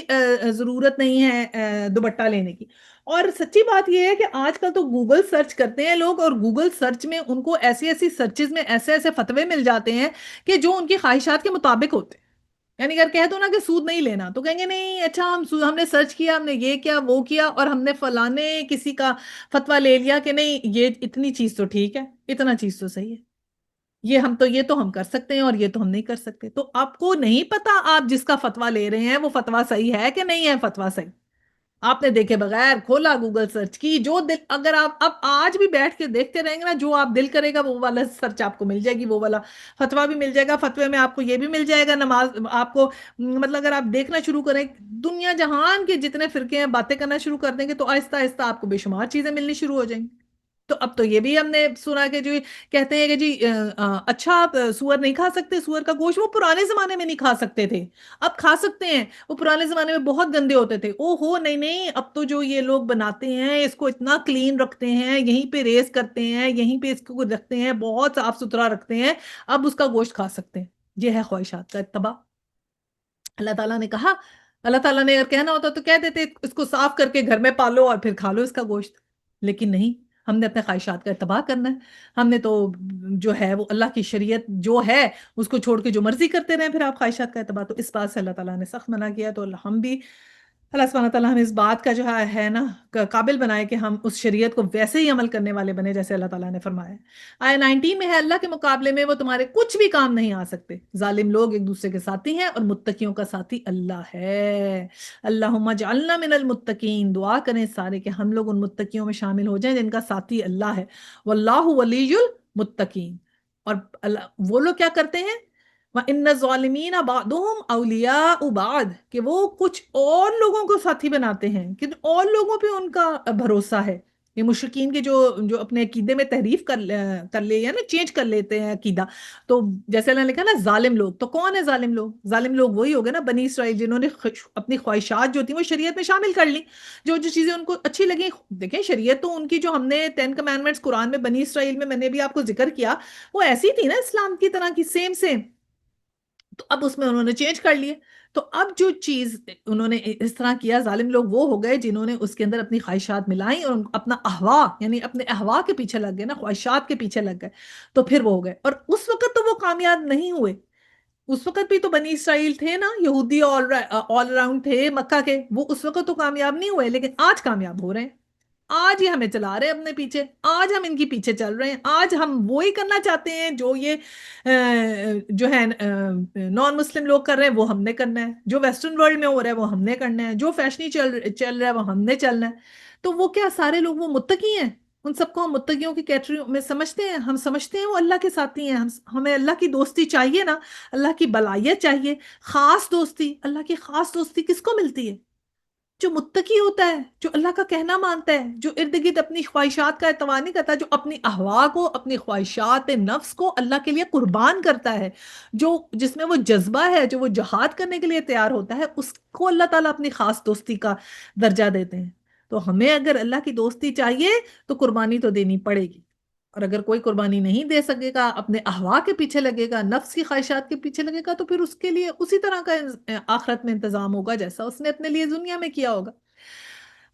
ضرورت نہیں ہے دوپٹہ لینے کی۔ اور سچی بات یہ ہے کہ آج کل تو گوگل سرچ کرتے ہیں لوگ، اور گوگل سرچ میں ان کو ایسی ایسی سرچز میں ایسے ایسے فتوے مل جاتے ہیں کہ جو ان کی خواہشات کے مطابق ہوتے ہیں۔ یعنی اگر کہہ دو نا کہ سود نہیں لینا، تو کہیں گے نہیں اچھا ہم نے سرچ کیا، ہم نے یہ کیا وہ کیا، اور ہم نے فلانے کسی کا فتویٰ لے لیا کہ نہیں یہ اتنی چیز تو ٹھیک ہے، اتنا چیز تو صحیح ہے، یہ تو ہم کر سکتے ہیں اور یہ تو ہم نہیں کر سکتے۔ تو آپ کو نہیں پتا آپ جس کا فتویٰ لے رہے ہیں وہ فتویٰ صحیح ہے کہ نہیں ہے فتویٰ صحیح، آپ نے دیکھے بغیر کھولا گوگل سرچ کی، جو دل، اگر آپ اب آج بھی بیٹھ کے دیکھتے رہیں گے نا، جو آپ دل کرے گا وہ والا سرچ آپ کو مل جائے گی، وہ والا فتویٰ بھی مل جائے گا، فتوے میں آپ کو یہ بھی مل جائے گا، نماز آپ کو، مطلب اگر آپ دیکھنا شروع کریں دنیا جہان کے جتنے فرقے ہیں باتیں کرنا شروع کر دیں گے، تو آہستہ آہستہ آپ کو بے شمار چیزیں ملنی شروع ہو جائیں گی۔ تو اب تو یہ بھی ہم نے سنا کہ جو کہتے ہیں کہ جی اچھا آپ سور نہیں کھا سکتے، سور کا گوشت، وہ پرانے زمانے میں نہیں کھا سکتے تھے، اب کھا سکتے ہیں، وہ پرانے زمانے میں بہت گندے ہوتے تھے، او ہو نہیں نہیں اب تو جو یہ لوگ بناتے ہیں اس کو اتنا کلین رکھتے ہیں، یہیں پہ ریز کرتے ہیں، یہیں پہ اس کو رکھتے ہیں، بہت صاف ستھرا رکھتے ہیں، اب اس کا گوشت کھا سکتے ہیں۔ یہ ہے خواہشات کا اتباع۔ اللہ تعالیٰ نے کہا، اللہ تعالیٰ نے اگر کہنا ہوتا تو کہہ دیتے اس کو صاف کر کے گھر میں پالو اور پھر کھا لو اس کا گوشت، لیکن نہیں، ہم نے اپنے خواہشات کا اتباع کرنا ہے، ہم نے تو جو ہے وہ اللہ کی شریعت جو ہے اس کو چھوڑ کے جو مرضی کرتے رہیں، پھر آپ خواہشات کا اتباع، تو اس بات سے اللہ تعالیٰ نے سخت منع کیا، تو ہم بھی اللہ سبحانہ تعالیٰ ہمیں اس بات کا جو ہے نا قابل بنائے کہ ہم اس شریعت کو ویسے ہی عمل کرنے والے بنے جیسے اللہ تعالیٰ نے فرمایا۔ آیہ 19 میں ہے، اللہ کے مقابلے میں وہ تمہارے کچھ بھی کام نہیں آ سکتے، ظالم لوگ ایک دوسرے کے ساتھی ہیں اور متقیوں کا ساتھی اللہ ہے۔ اللہم اجعلنا من المتقین، دعا کریں سارے کہ ہم لوگ ان متقیوں میں شامل ہو جائیں جن کا ساتھی اللہ ہے۔ واللہ ولی المتقین، اور وہ لوگ کیا کرتے ہیں، وَإِنَّ الظَّالِمِينَ بَعْضُهُمْ أَوْلِيَاءُ بَعْضٍ، کہ وہ کچھ اور لوگوں کو ساتھی بناتے ہیں، کہ اور لوگوں پہ ان کا بھروسہ ہے۔ یہ مشرکین کے جو اپنے عقیدے میں تحریف کر لے یا نا چینج کر لیتے ہیں عقیدہ، تو جیسے اللہ نے لکھا نا ظالم لوگ، تو کون ہے ظالم لوگ؟ ظالم لوگ وہی ہو گئے نا بنی اسرائیل، جنہوں نے اپنی خواہشات جو تھیں وہ شریعت میں شامل کر لی، جو چیزیں ان کو اچھی لگیں۔ دیکھیں شریعت تو ان کی جو ہم نے 10 کمانڈمنٹس قرآن میں بنی اسرائیل میں نے بھی آپ کو ذکر کیا، وہ ایسی تھی نا اسلام کی طرح کی، سیم سیم، تو اب اس میں انہوں نے چینج کر لیے۔ تو اب جو چیز انہوں نے اس طرح کیا، ظالم لوگ وہ ہو گئے جنہوں نے اس کے اندر اپنی خواہشات ملائیں اور اپنا احوا، یعنی اپنے احوا کے پیچھے لگ گئے نا، خواہشات کے پیچھے لگ گئے، تو پھر وہ ہو گئے۔ اور اس وقت تو وہ کامیاب نہیں ہوئے، اس وقت بھی تو بنی اسرائیل تھے نا، یہودی آل اراؤنڈ تھے مکہ کے، وہ اس وقت تو کامیاب نہیں ہوئے، لیکن آج کامیاب ہو رہے ہیں، آج یہ ہمیں چلا رہے ہیں اپنے پیچھے، آج ہم ان کی پیچھے چل رہے ہیں، آج ہم وہی کرنا چاہتے ہیں جو یہ جو ہے نان مسلم لوگ کر رہے ہیں وہ ہم نے کرنا ہے، جو ویسٹرن ورلڈ میں ہو رہا ہے وہ ہم نے کرنا ہے، جو فیشنی چل رہا ہے وہ ہم نے چلنا ہے۔ تو وہ کیا سارے لوگ وہ متقی ہیں؟ ان سب کو ہم متقیوں کی کیٹری میں سمجھتے ہیں؟ ہم سمجھتے ہیں وہ اللہ کے ساتھی ہیں، ہمیں اللہ کی دوستی چاہیے نا، اللہ کی بلائیت چاہیے، خاص دوستی۔ اللہ کی خاص دوستی کس کو ملتی ہے؟ جو متقی ہوتا ہے، جو اللہ کا کہنا مانتا ہے، جو ارد گرد اپنی خواہشات کا اتباع نہیں کرتا، جو اپنی احوا کو، اپنی خواہشات نفس کو اللہ کے لیے قربان کرتا ہے، جس میں وہ جذبہ ہے، جو وہ جہاد کرنے کے لیے تیار ہوتا ہے، اس کو اللہ تعالیٰ اپنی خاص دوستی کا درجہ دیتے ہیں۔ تو ہمیں اگر اللہ کی دوستی چاہیے تو قربانی تو دینی پڑے گی، اور اگر کوئی قربانی نہیں دے سکے گا، اپنے احوا کے پیچھے لگے گا، نفس کی خواہشات کے پیچھے لگے گا، تو پھر اس کے لیے اسی طرح کا آخرت میں انتظام ہوگا جیسا اس نے اپنے لیے دنیا میں کیا ہوگا۔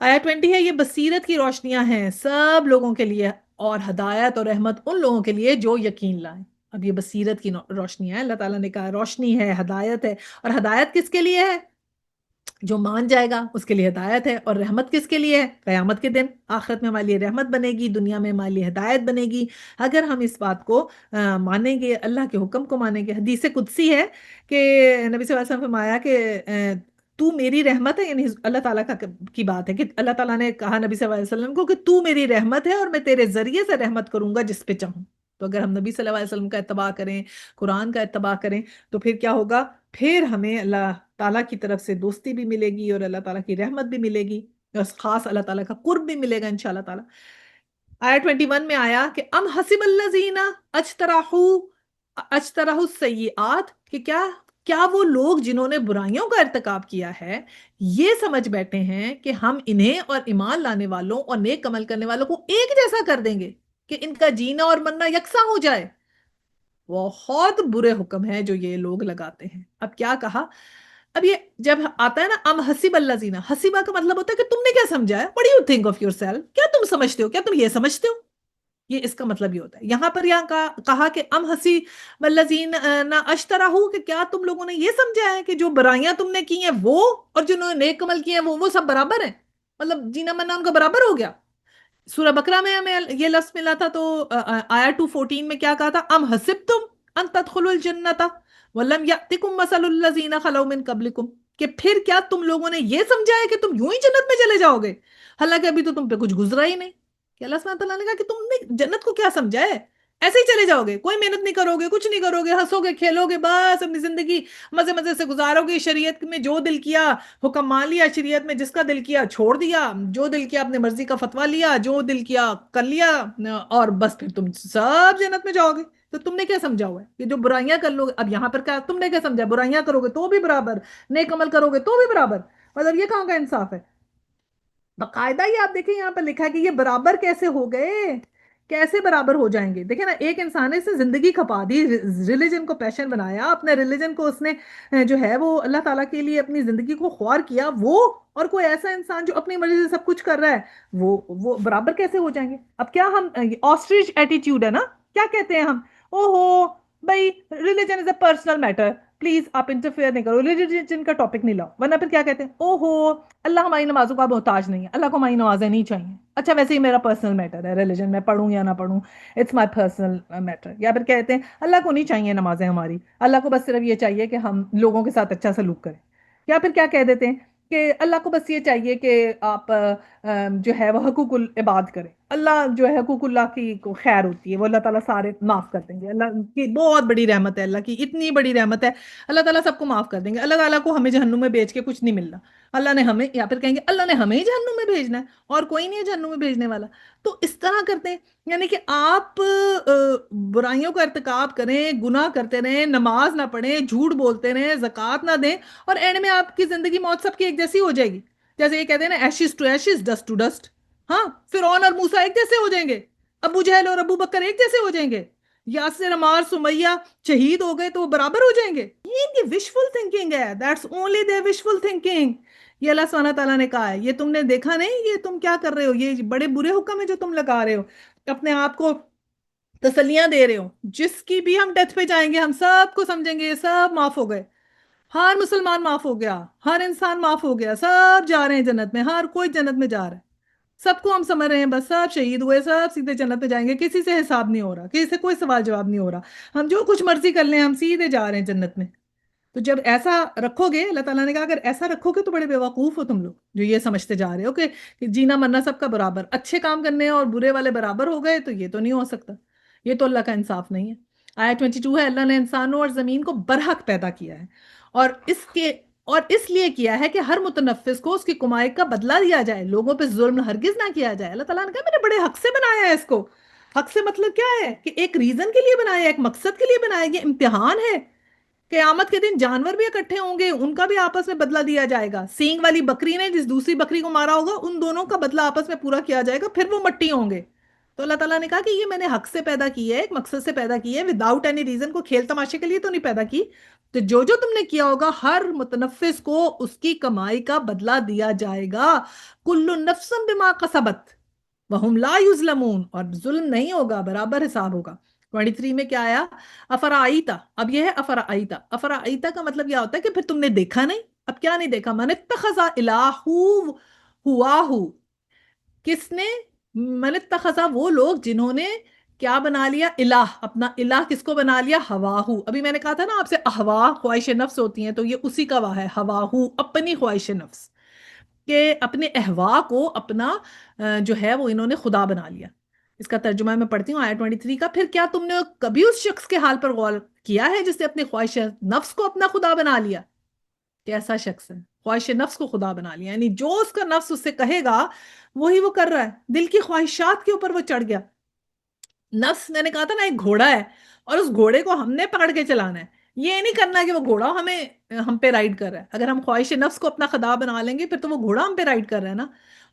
آیا 20 ہے، یہ بصیرت کی روشنیاں ہیں سب لوگوں کے لیے، اور ہدایت اور رحمت ان لوگوں کے لیے جو یقین لائیں۔ اب یہ بصیرت کی روشنی ہے، اللہ تعالیٰ نے کہا روشنی ہے، ہدایت ہے، اور ہدایت کس کے لیے ہے؟ جو مان جائے گا اس کے لیے ہدایت ہے، اور رحمت کس کے لیے ہے؟ قیامت کے دن آخرت میں ہمارے لیے رحمت بنے گی، دنیا میں ہمارے لیے ہدایت بنے گی اگر ہم اس بات کو مانیں گے، اللہ کے حکم کو مانیں گے۔ حدیث قدسی ہے کہ نبی صلی اللہ علیہ وسلم نے فرمایا کہ تو میری رحمت ہے، یعنی اللہ تعالیٰ کی بات ہے کہ اللہ تعالیٰ نے کہا نبی صلی اللہ علیہ وسلم کو کہ تو میری رحمت ہے اور میں تیرے ذریعے سے رحمت کروں گا جس پہ چاہوں۔ تو اگر ہم نبی صلی اللہ علیہ وسلم کا اتباع کریں، قرآن کا اتباع کریں، تو پھر کیا ہوگا؟ پھر ہمیں اللہ تعالیٰ کی طرف سے دوستی بھی ملے گی، اور اللہ تعالیٰ کی رحمت بھی ملے گی، اور خاص اللہ تعالیٰ کا قرب بھی ملے گا انشاءاللہ تعالیٰ۔ آیا 21 میں آیا کہ ام حسب الذین اجترحوا السیئات، کہ کیا وہ لوگ جنہوں نے برائیوں کا ارتکاب کیا ہے یہ سمجھ بیٹھے ہیں کہ ہم انہیں اور ایمان لانے والوں اور نیک عمل کرنے والوں کو ایک جیسا کر دیں گے، کہ ان کا جینا اور مرنا یکساں ہو جائے؟ بہت برے حکم ہے جو یہ لوگ لگاتے ہیں۔ اب کیا کہا؟ اب یہ جب آتا ہے نا ام حسب الذین، حسیبہ کا مطلب ہوتا ہے کہ تم نے کیا سمجھا ہے، what do you think of yourself، کیا تم سمجھتے ہو، کیا تم یہ سمجھتے ہو، یہ اس کا مطلب یہ ہوتا ہے۔ یہاں پر کہا کہ ام حسب الذین اجترحوا، کہ کیا تم لوگوں نے یہ سمجھا ہے کہ جو برائیاں تم نے کی ہیں وہ اور جنہوں نے نیک عمل کیے ہیں وہ سب برابر ہیں، مطلب جینا مرنا ان کا برابر ہو گیا۔ سورہ بقرہ میں ہمیں یہ لفظ ملا تھا، تو آیا 2:14 میں کیا کہا تھا؟ ام حسبتم ان تدخلوا الجنۃ ولم یأتکم مثل الذین خلو من قبلکم، کہ پھر کیا تم لوگوں نے یہ سمجھا ہے کہ تم یوں ہی جنت میں چلے جاؤ گے، حالانکہ ابھی تو تم پہ کچھ گزرا ہی نہیں۔ کہ اللہ سبحانہ تعالیٰ نے کہا کہ تم نے جنت کو کیا سمجھا ہے، ایسے ہی چلے جاؤ گے، کوئی محنت نہیں کرو گے، کچھ نہیں کرو گے، ہنسو گے کھیلو گے، بس اپنی زندگی مزے مزے سے گزارو گے، شریعت میں جو دل کیا حکم مان لیا، شریعت میں جس کا دل کیا چھوڑ دیا، جو دل کیا اپنے مرضی کا فتویٰ لیا، جو دل کیا کر لیا، اور بس پھر تم سب جنت میں جاؤ گے۔ تو تم نے کیا سمجھا ہوا ہے کہ جو برائیاں کر لو گے؟ اب یہاں پر کیا تم نے کیا سمجھا؟ برائیاں کرو گے تو بھی برابر، نیک عمل کرو گے تو بھی برابر، مطلب یہ کہاں کا انصاف ہے؟ باقاعدہ یہ آپ دیکھیں یہاں پر لکھا ہے کہ یہ برابر کیسے ہو گئے، کیسے برابر ہو جائیں گے؟ دیکھیں نا، ایک انسان نے اس نے زندگی کھپا دی، ریلیجن کو پیشن بنایا، اپنے ریلیجن کو اس نے جو ہے وہ اللہ تعالیٰ کے لیے اپنی زندگی کو خوار کیا، وہ اور کوئی ایسا انسان جو اپنی مرضی سے سب کچھ کر رہا ہے، وہ برابر کیسے ہو جائیں گے؟ اب کیا ہم آسٹریچ ایٹیٹیوڈ ہے نا، کیا کہتے ہیں ہم؟ او ہو بھائی، religion is a personal matter, please آپ انٹرفیئر نہیں کرو، ریلیجن کا ٹاپک نہیں لاؤ، ورنہ پھر کیا کہتے ہیں؟ او ہو اللہ ہماری نمازوں کا محتاج نہیں ہے، اللہ کو ہماری نمازیں نہیں چاہیے، اچھا ویسے ہی میرا پرسنل میٹر ہے، ریلیجن میں پڑھوں یا نہ پڑھوں، اٹس مائی پرسنل میٹر۔ یا پھر کہتے ہیں اللہ کو نہیں چاہیے نمازیں ہماری، اللہ کو بس صرف یہ چاہیے کہ ہم لوگوں کے ساتھ اچھا سلوک کریں۔ یا پھر کیا کہہ دیتے ہیں کہ اللہ کو بس یہ چاہیے کہ آپ جو ہے وہ حقوق العباد کریں، اللہ جو ہے حقوق اللہ کی کو خیر ہوتی ہے، وہ اللہ تعالیٰ سارے معاف کر دیں گے، اللہ کی بہت بڑی رحمت ہے، اللہ کی اتنی بڑی رحمت ہے، اللہ تعالیٰ سب کو معاف کر دیں گے، اللہ تعالیٰ کو ہمیں جہنم میں بیچ کے کچھ نہیں ملنا، اللہ نے ہمیں، یا پھر کہیں گے اللہ نے ہمیں ہی جہنم میں بھیجنا ہے اور کوئی نہیں ہے جہنم میں بھیجنے والا۔ تو اس طرح کرتے ہیں، یعنی کہ آپ برائیوں کا ارتکاب کریں، گناہ کرتے رہیں، نماز نہ پڑھیں، جھوٹ بولتے رہیں، زکوٰۃ نہ دیں، اور اینڈ میں آپ کی زندگی موت سب کی ایک جیسی ہو جائے گی، جیسے یہ کہتے ہیں نا ashes to ashes, dust to dust. ہاں، فرعون اور موسیٰ ایک جیسے ہو جائیں گے، ابو جہل اور ابو بکر ایک جیسے ہو جائیں گے، یاسر عمار سمیہ شہید ہو گئے تو وہ برابر ہو جائیں گے۔ یہ ان کی وشفل تھنکنگ ہے، that's only their wishful thinking۔ یہ اللہ سبحانہ تعالیٰ نے کہا ہے، یہ تم نے دیکھا نہیں، یہ تم کیا کر رہے ہو، یہ بڑے برے حکم ہے جو تم لگا رہے ہو، اپنے آپ کو تسلیاں دے رہے ہو، جس کی بھی ہم ڈیتھ پہ جائیں گے ہم سب کو سمجھیں گے یہ سب معاف ہو گئے، ہر مسلمان معاف ہو گیا، ہر انسان معاف ہو گیا، سب جا رہے ہیں جنت میں، ہر کوئی جنت میں جا رہا ہے، سب کو ہم سمجھ رہے ہیں بس سب شہید ہوئے، سب سیدھے جنت میں جائیں گے، کسی سے حساب نہیں ہو رہا، کسی سے کوئی سوال جواب نہیں ہو رہا، ہم جو کچھ مرضی کر لیں ہم سیدھے جا رہے ہیں جنت میں۔ تو جب ایسا رکھو گے، اللہ تعالیٰ نے کہا اگر ایسا رکھو گے تو بڑے بیوقوف ہو تم لوگ جو یہ سمجھتے جا رہے ہو کہ جینا مرنا سب کا برابر، اچھے کام کرنے اور برے والے برابر ہو گئے، تو یہ تو نہیں ہو سکتا، یہ تو اللہ کا انصاف نہیں ہے۔ آیت 22 ہے، اللہ نے انسانوں اور زمین کو برحق پیدا کیا ہے، اور اس لیے کیا ہے کہ ہر متنفس کو اس کی کمائی کا بدلہ دیا جائے، لوگوں پہ ظلم ہرگز نہ کیا جائے۔ اللہ تعالیٰ نے کہا میں نے بڑے حق سے بنایا ہے اس کو۔ حق سے مطلب کیا ہے کہ ایک ریزن کے لیے بنایا ہے، ایک مقصد کے لیے بنایا ہے، یہ امتحان ہے۔ قیامت کے دن جانور بھی اکٹھے ہوں گے، ان کا بھی آپس میں بدلہ دیا جائے گا، سینگ والی بکری نے جس دوسری بکری کو مارا ہوگا ان دونوں کا بدلہ آپس میں پورا کیا جائے گا، پھر وہ مٹی ہوں گے۔ تو اللہ تعالیٰ نے کہا کہ یہ میں نے حق سے پیدا کی ہے، ایک مقصد سے پیدا کی ہے، وداؤٹ اینی ریزن، کو کھیل تماشے کے لیے تو نہیں پیدا کی. تو جو تم نے کیا ہوگا ہر متنفس کو اس کی کمائی کا بدلہ دیا جائے گا. کل نفس بما کسبت وہم لا یظلمون، اور ظلم نہیں ہوگا، برابر حساب ہوگا. 23 میں کیا آیا؟ افرائیتا. اب یہ ہے افرائیتا. افرائیتا کا مطلب یہ ہوتا ہے کہ پھر تم نے دیکھا نہیں. اب کیا نہیں دیکھا؟ من اتخذ الہ ہواہو. کس نے؟ من اتخذ وہ لوگ جنہوں نے کیا بنا لیا؟ الہ. اپنا الہ کس کو بنا لیا؟ ہواہو. ابھی میں نے کہا تھا نا آپ سے احوا خواہش نفس ہوتی ہیں، تو یہ اسی کا وا ہے، ہواہو، اپنی خواہش نفس، کہ اپنے احوا کو اپنا جو ہے وہ انہوں نے خدا بنا لیا. اس کا ترجمہ میں پڑھتی ہوں آیت 23 کا. پھر کیا تم نے کبھی اس شخص کے حال پر غور کیا ہے جس نے اپنی خواہش نفس کو اپنا خدا بنا لیا؟ کیسا شخص ہے؟ خواہش نفس کو خدا بنا لیا، یعنی جو اس کا نفس اس سے کہے گا وہی وہ کر رہا ہے. دل کی خواہشات کے اوپر وہ چڑھ گیا. نفس، میں نے کہا تھا نا، ایک گھوڑا ہے، اور اس گھوڑے کو ہم نے پکڑ کے چلانا ہے. یہ نہیں کرنا کہ وہ گھوڑا ہم پہ رائڈ کر رہا ہے. اگر ہم خواہش نفس کو اپنا خدا بنا لیں گے پھر تو وہ گھوڑا ہم پہ رائڈ کر رہا ہے نا.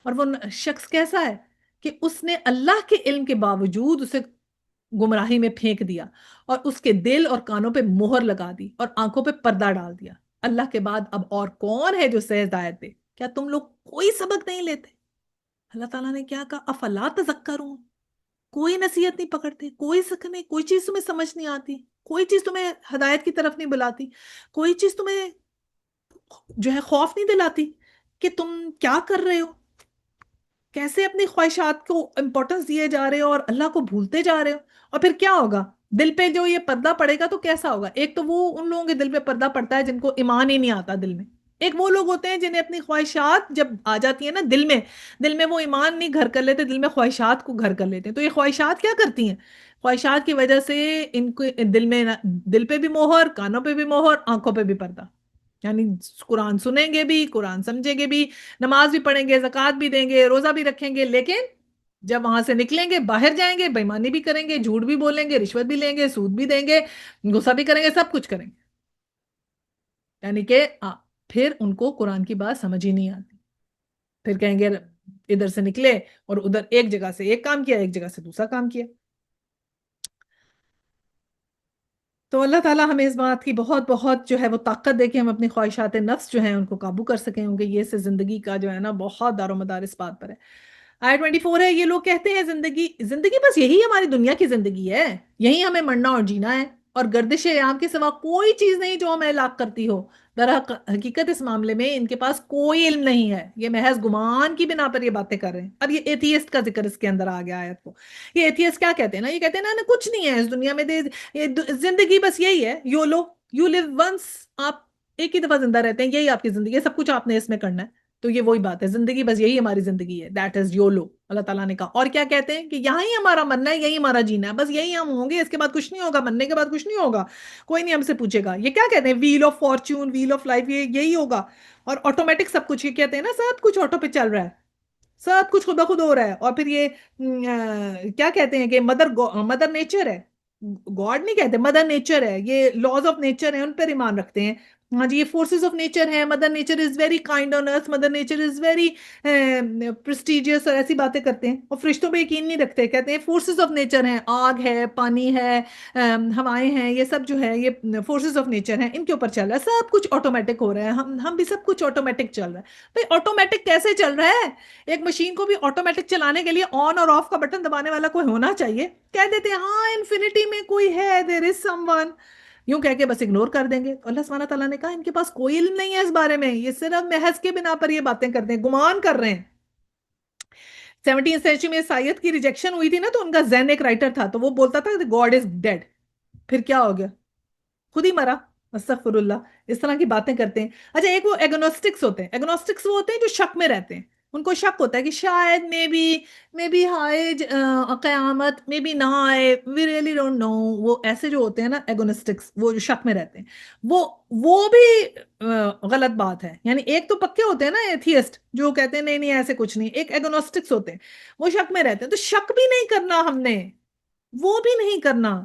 اور وہ شخص کیسا ہے کہ اس نے اللہ کے علم کے باوجود اسے گمراہی میں پھینک دیا، اور اس کے دل اور کانوں پہ مہر لگا دی، اور آنکھوں پہ پردہ ڈال دیا. اللہ کے بعد اب اور کون ہے جو اسے ہدایت دے؟ کیا تم لوگ کوئی سبق نہیں لیتے؟ اللہ تعالیٰ نے کیا کہا؟ افلا تذکرون. کوئی نصیحت نہیں پکڑتے، کوئی سکھ نہیں، کوئی چیز تمہیں سمجھ نہیں آتی، کوئی چیز تمہیں ہدایت کی طرف نہیں بلاتی، کوئی چیز تمہیں جو ہے خوف نہیں دلاتی کہ تم کیا کر رہے ہو، کیسے اپنی خواہشات کو امپورٹنس دیے جا رہے ہو اور اللہ کو بھولتے جا رہے ہو. اور پھر کیا ہوگا؟ دل پہ جو یہ پردہ پڑے گا تو کیسا ہوگا؟ ایک تو وہ ان لوگوں کے دل پہ پردہ پڑتا ہے جن کو ایمان ہی نہیں آتا دل میں. ایک وہ لوگ ہوتے ہیں جنہیں اپنی خواہشات جب آ جاتی ہیں نا دل میں وہ ایمان نہیں گھر کر لیتے، دل میں خواہشات کو گھر کر لیتے ہیں. تو یہ خواہشات کیا کرتی ہیں؟ خواہشات کی وجہ سے ان کو دل پہ بھی مہر، کانوں پہ بھی مہر، آنکھوں پہ بھی پردہ. یعنی قرآن سنیں گے بھی، قرآن سمجھیں گے بھی، نماز بھی پڑھیں گے، زکوٰۃ بھی دیں گے، روزہ بھی رکھیں گے، لیکن جب وہاں سے نکلیں گے، باہر جائیں گے، بےایمانی بھی کریں گے، جھوٹ بھی بولیں گے، رشوت بھی لیں گے، سود بھی دیں گے، غصہ بھی کریں گے، سب کچھ کریں گے. یعنی کہ پھر ان کو قرآن کی بات سمجھ ہی نہیں آتی. پھر کہیں گے ادھر سے نکلے اور ادھر ایک جگہ سے ایک کام کیا، ایک جگہ سے دوسرا کام کیا. تو اللہ تعالیٰ ہمیں اس بات کی بہت بہت جو ہے وہ طاقت دے کہ ہم اپنی خواہشات نفس جو ہیں ان کو قابو کر سکیں، کیونکہ یہ سے زندگی کا جو ہے نا بہت دار و مدار اس بات پر ہے. آیت 24 ہے، یہ لوگ کہتے ہیں زندگی بس یہی ہماری دنیا کی زندگی ہے، یہی ہمیں مرنا اور جینا ہے، اور گردش ایام کے سوا کوئی چیز نہیں جو ہمیں ہلاک کرتی ہو. در حقیقت اس معاملے میں ان کے پاس کوئی علم نہیں ہے، یہ محض گمان کی بنا پر یہ باتیں کر رہے ہیں. اب یہ ایتھیسٹ کا ذکر اس کے اندر آ گیا آیت کو. یہ ایتھیسٹ کیا کہتے ہیں نا، یہ کہتے ہیں نا کچھ نہیں ہے اس دنیا میں، زندگی بس یہی ہے، یولو، یو لیو ونس. آپ ایک ہی دفعہ زندہ رہتے ہیں، یہی آپ کی زندگی ہے، سب کچھ آپ نے اس میں کرنا ہے. تو یہ وہی بات ہے، زندگی بس یہی ہماری زندگی ہے، دیٹ از یولو. اللہ تعالیٰ نے کہا. اور کیا کہتے ہیں کہ یہاں ہی ہمارا مرنا ہے، یہی ہمارا جینا ہے، بس یہی ہم ہوں گے، اس کے بعد کچھ نہیں ہوگا، مرنے کے بعد کچھ نہیں ہوگا، کوئی نہیں ہم سے پوچھے گا. یہ کیا کہتے ہیں؟ Wheel of fortune, wheel of life, یہی ہوگا. اور آٹومیٹک سب کچھ، یہ کہتے ہیں نا سب کچھ آٹو پہ چل رہا ہے، سب کچھ خود بخود ہو رہا ہے. اور پھر یہ کیا کہتے ہیں کہ مدر نیچر ہے، گاڈ نہیں کہتے، مدر نیچر ہے، یہ لاز آف نیچر ہیں، ان پر ایمان رکھتے ہیں. ہاں جی، یہ فورسز آف نیچر ہیں، mother nature is very kind on earth, mother nature is very prestigious, اور ایسی باتیں کرتے ہیں. اور فرشتوں پہ یقین نہیں رکھتے، کہتے ہیں فورسز آف نیچر ہیں، آگ ہے، پانی ہے، ہوائیں ہیں، یہ سب جو ہے یہ فورسز آف نیچر ہیں، ان کے اوپر چل رہا ہے، سب کچھ آٹومیٹک ہو رہا ہے. ہم بھی سب کچھ آٹومیٹک چل رہا ہے. بھائی آٹومیٹک کیسے چل رہا ہے؟ ایک مشین کو بھی آٹومیٹک چلانے کے لیے آن اور آف کا بٹن دبانے والا کوئی ہونا چاہیے. کہہ دیتے ہیں ہاں انفینٹی میں کوئی ہے، دیر از سم ون، یوں کہہ کے بس اگنور کر دیں گے. اللہ سبحانہ تعالیٰ نے کہا ان کے پاس کوئی علم نہیں ہے اس بارے میں، یہ صرف محض کے بنا پر یہ باتیں کرتے ہیں، گمان کر رہے ہیں. 17 سینچری میں عیسائیت کی ریجیکشن ہوئی تھی نا، تو ان کا زین ایک رائٹر تھا، تو وہ بولتا تھا گاڈ از ڈیڈ. پھر کیا ہو گیا؟ خود ہی مرا. استغفر اللہ، اس طرح کی باتیں کرتے ہیں. اچھا، ایک وہ ایگنوسٹکس ہوتے ہیں. ایگنوسٹکس وہ ہوتے ہیں جو شک میں رہتے ہیں، ان کو شک ہوتا ہے کہ شاید مے بی آئے قیامت، مے بی نہ آئے، وی ریئلی ڈونٹ نو. وہ ایسے جو ہوتے ہیں نا ایگنوسٹکس، وہ جو شک میں رہتے ہیں، وہ بھی غلط بات ہے. یعنی ایک تو پکے ہوتے ہیں نا ایتھیسٹ جو کہتے ہیں نہیں نہیں ایسے کچھ نہیں، ایک ایگنوسٹکس ہوتے ہیں وہ شک میں رہتے ہیں. تو شک بھی نہیں کرنا ہم نے، وہ بھی نہیں کرنا،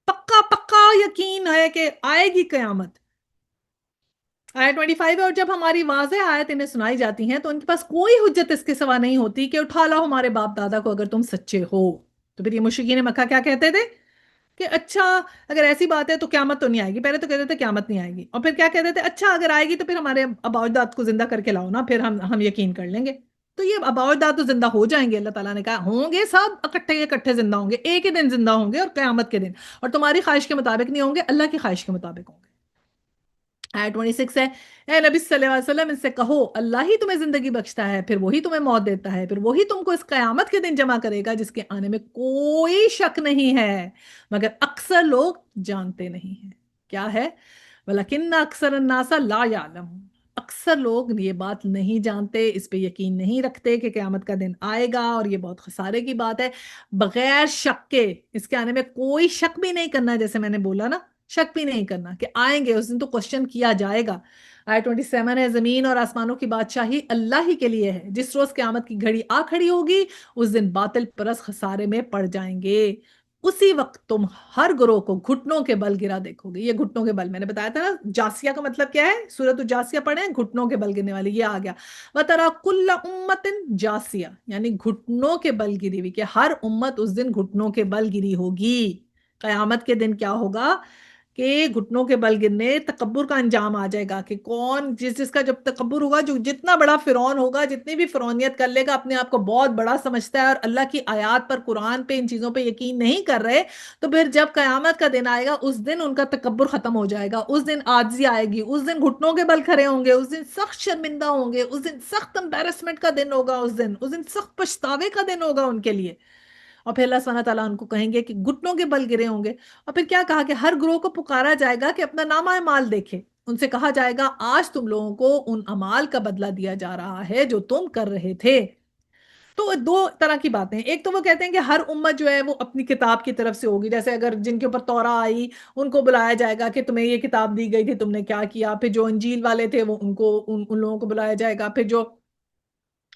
پکا پکا یقین ہے کہ آئے گی قیامت. آیت 25 ہے، اور جب ہماری واضح آیت انہیں سنائی جاتی ہیں تو ان کے پاس کوئی حجت اس کے سوا نہیں ہوتی کہ اٹھا لاؤ ہمارے باپ دادا کو اگر تم سچے ہو. تو پھر یہ مشرکین مکہ کیا کہتے تھے کہ اچھا اگر ایسی بات ہے تو قیامت تو نہیں آئے گی. پہلے تو کہتے تھے قیامت نہیں آئے گی, اور پھر کیا کہتے تھے اچھا اگر آئے گی تو پھر ہمارے آباء اجداد کو زندہ کر کے لاؤ نا, پھر ہم یقین کر لیں گے. تو یہ آباء اجداد تو زندہ ہو جائیں گے, اللہ تعالیٰ نے کہا ہوں گے, سب اکٹھے اکٹھے زندہ ہوں گے, ایک ہی دن زندہ ہوں گے, اور قیامت کے دن, اور تمہاری خواہش کے مطابق نہیں ہوں گے, اللہ کی خواہش کے مطابق ہوں گے. آیت 26 ہے, اے نبی صلی اللہ علیہ وسلم ان سے کہو اللہ ہی تمہیں زندگی بخشتا ہے, پھر وہی تمہیں موت دیتا ہے, پھر وہی تم کو اس قیامت کے دن جمع کرے گا جس کے آنے میں کوئی شک نہیں ہے, مگر اکثر لوگ جانتے نہیں ہیں. کیا ہے؟ وَلَكِنَّ أَكْثَرَ النَّاسَ لَا يَعْلَمُونَ, اکثر لوگ یہ بات نہیں جانتے, اس پہ یقین نہیں رکھتے کہ قیامت کا دن آئے گا, اور یہ بہت خسارے کی بات ہے. بغیر شک کے اس کے آنے میں کوئی شک بھی نہیں کرنا, جیسے میں نے بولا نا, شک بھی نہیں کرنا کہ آئیں گے اس دن, تو کوشچن کیا جائے گا. آیت 27 ہے, زمین اور آسمانوں کی بادشاہی اللہ ہی کے لیے ہے, جس روز قیامت کی گھڑی آ کھڑی ہوگی اس دن باطل پرست خسارے میں پڑ جائیں گے. اسی وقت تم ہر گروہ کو گھٹنوں کے بل گرا دیکھو گے. یہ گھٹنوں کے بل میں نے بتایا تھا نا, جاسیہ کا مطلب کیا ہے, سورۃ الجاسیہ پڑھیں, گھٹنوں کے بل گرنے والی, یہ آ گیا. وَتَرَى كُلَّ أُمَّةٍ جاسیہ, یعنی گھٹنوں کے بل گری ہوئی, کہ ہر امت اس دن گھٹنوں کے بل گری ہوگی. قیامت کے دن کیا ہوگا کہ گھٹنوں کے بل گرنے, تکبر کا انجام آ جائے گا, کہ کون جس کا جب تکبر ہوگا, جو جتنا بڑا فرعون ہوگا, جتنی بھی فرعونیت کر لے گا, اپنے آپ کو بہت بڑا سمجھتا ہے اور اللہ کی آیات پر, قرآن پہ, ان چیزوں پہ یقین نہیں کر رہے, تو پھر جب قیامت کا دن آئے گا اس دن ان کا تکبر ختم ہو جائے گا, اس دن عاجزی آئے گی, اس دن گھٹنوں کے بل کھڑے ہوں گے, اس دن سخت شرمندہ ہوں گے, اس دن سخت امبیرسمنٹ کا دن ہوگا, اس دن سخت پچھتاوے کا دن ہوگا ان کے لیے. اور پھر اللہ سبحانہ تعالیٰ ان کو کہیں گے کہ گھٹنوں کے بل گرے ہوں گے. اور پھر کیا کہا کہ ہر گروہ کو پکارا جائے گا کہ اپنا نامہ اعمال دیکھے. ان سے کہا جائے گا آج تم لوگوں کو ان اعمال کا بدلہ دیا جا رہا ہے جو تم کر رہے تھے. تو دو طرح کی باتیں, ایک تو وہ کہتے ہیں کہ ہر امت جو ہے وہ اپنی کتاب کی طرف سے ہوگی, جیسے اگر جن کے اوپر تورا آئی ان کو بلایا جائے گا کہ تمہیں یہ کتاب دی گئی تھی, تم نے کیا کیا. پھر جو انجیل والے تھے وہ ان لوگوں کو بلایا جائے گا, پھر جو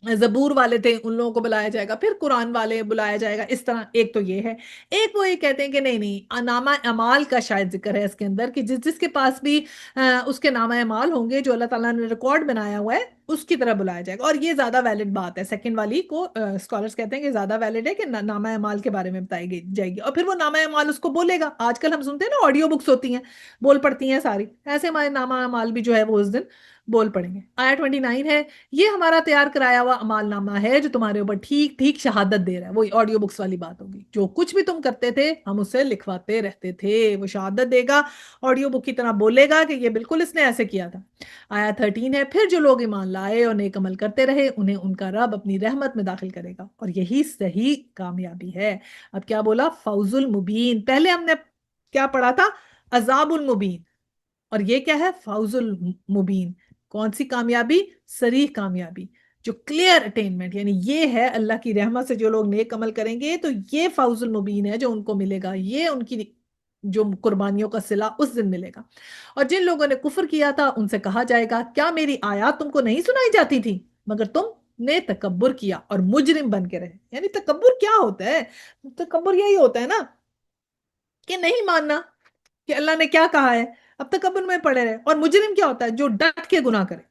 زبور والے تھے ان لوگوں کو بلایا جائے گا, پھر قرآن والے بلایا جائے گا. اس طرح ایک تو یہ ہے. ایک وہ یہ کہتے ہیں کہ نہیں, نامہ اعمال کا شاید ذکر ہے اس کے اندر, کہ جس کے پاس بھی اس کے نامہ اعمال ہوں گے جو اللہ تعالیٰ نے ریکارڈ بنایا ہوا ہے, اس کی طرح بلایا جائے گا. اور یہ زیادہ ویلڈ بات ہے, سیکنڈ والی کو اسکالرس کہتے ہیں کہ زیادہ ویلڈ ہے, کہ نامہ اعمال کے بارے میں بتائی جائے گی. اور پھر وہ نامہ اعمال اس کو بولے گا. آج کل ہم سنتے ہیں نا آڈیو بکس ہوتی ہیں, بول پڑتی ہیں ساری, ایسے ہمارے نامہ اعمال بھی جو ہے وہ اس دن بول پڑیں گے. آیا 29 ہے, یہ ہمارا تیار کرایا ہوا عمال نامہ ہے جو تمہارے اوپر ٹھیک ٹھیک شہادت دے رہا ہے. وہی آڈیو بکس والی بات ہوگی, جو کچھ بھی تم کرتے تھے ہم اسے لکھواتے رہتے تھے. وہ شہادت دے گا, آڈیو بک کی طرح بولے گا کہ یہ بالکل اس نے ایسے کیا تھا. آیا 13 ہے, پھر جو لوگ ایمان لائے اور نیک عمل کرتے رہے انہیں ان کا رب اپنی رحمت میں داخل کرے گا, اور یہی صحیح کامیابی ہے. اب کیا بولا؟ فوز المبین. پہلے ہم نے کیا پڑھا تھا؟ عذاب المبین, اور یہ کیا ہے؟ فوز المبین. کون سی کامیابی؟ صریح کامیابی, جو کلیئر اٹینمنٹ, یعنی یہ ہے اللہ کی رحمت سے جو لوگ نیک عمل کریں گے تو یہ فوز المبین ہے جو ان کو ملے گا, یہ ان کی جو قربانیوں کا صلہ اس دن ملے گا. اور جن لوگوں نے کفر کیا تھا ان سے کہا جائے گا کیا میری آیات تم کو نہیں سنائی جاتی تھی مگر تم نے تکبر کیا اور مجرم بن کے رہے. یعنی تکبر کیا ہوتا ہے؟ تکبر یہی ہوتا ہے نا کہ نہیں ماننا کہ اللہ نے کیا کہا ہے, اب تکبر میں پڑے رہے. اور مجرم کیا ہوتا ہے؟ جو ڈٹ کے گناہ کرے.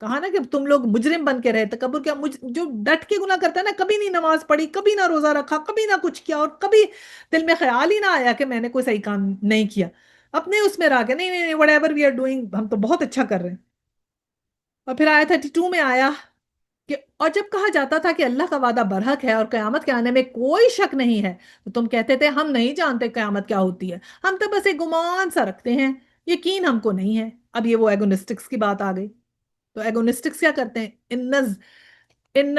کہا نا کہ تم لوگ مجرم بن کے رہے. تکبر کیا؟ جو ڈٹ کے گناہ کرتا ہے نا, کبھی نہیں نماز پڑھی, کبھی نہ روزہ رکھا, کبھی نہ کچھ کیا, اور کبھی دل میں خیال ہی نہ آیا کہ میں نے کوئی صحیح کام نہیں کیا, اپنے اس میں رہ کے نہیں نہیں whatever we are doing, ہم تو بہت اچھا کر رہے ہیں. اور پھر آیا 32 میں آیا کہ اور جب کہا جاتا تھا کہ اللہ کا وعدہ برحق ہے اور قیامت کے آنے میں کوئی شک نہیں ہے, تو تم کہتے تھے ہم نہیں جانتے قیامت کیا ہوتی ہے, ہم تو بس ایک گمان سا رکھتے ہیں, یقین ہم کو نہیں ہے. اب یہ وہ ایگونسٹکس کی بات آ گئی. تو ایگونسٹکس کیا کرتے ہیں؟ ان ان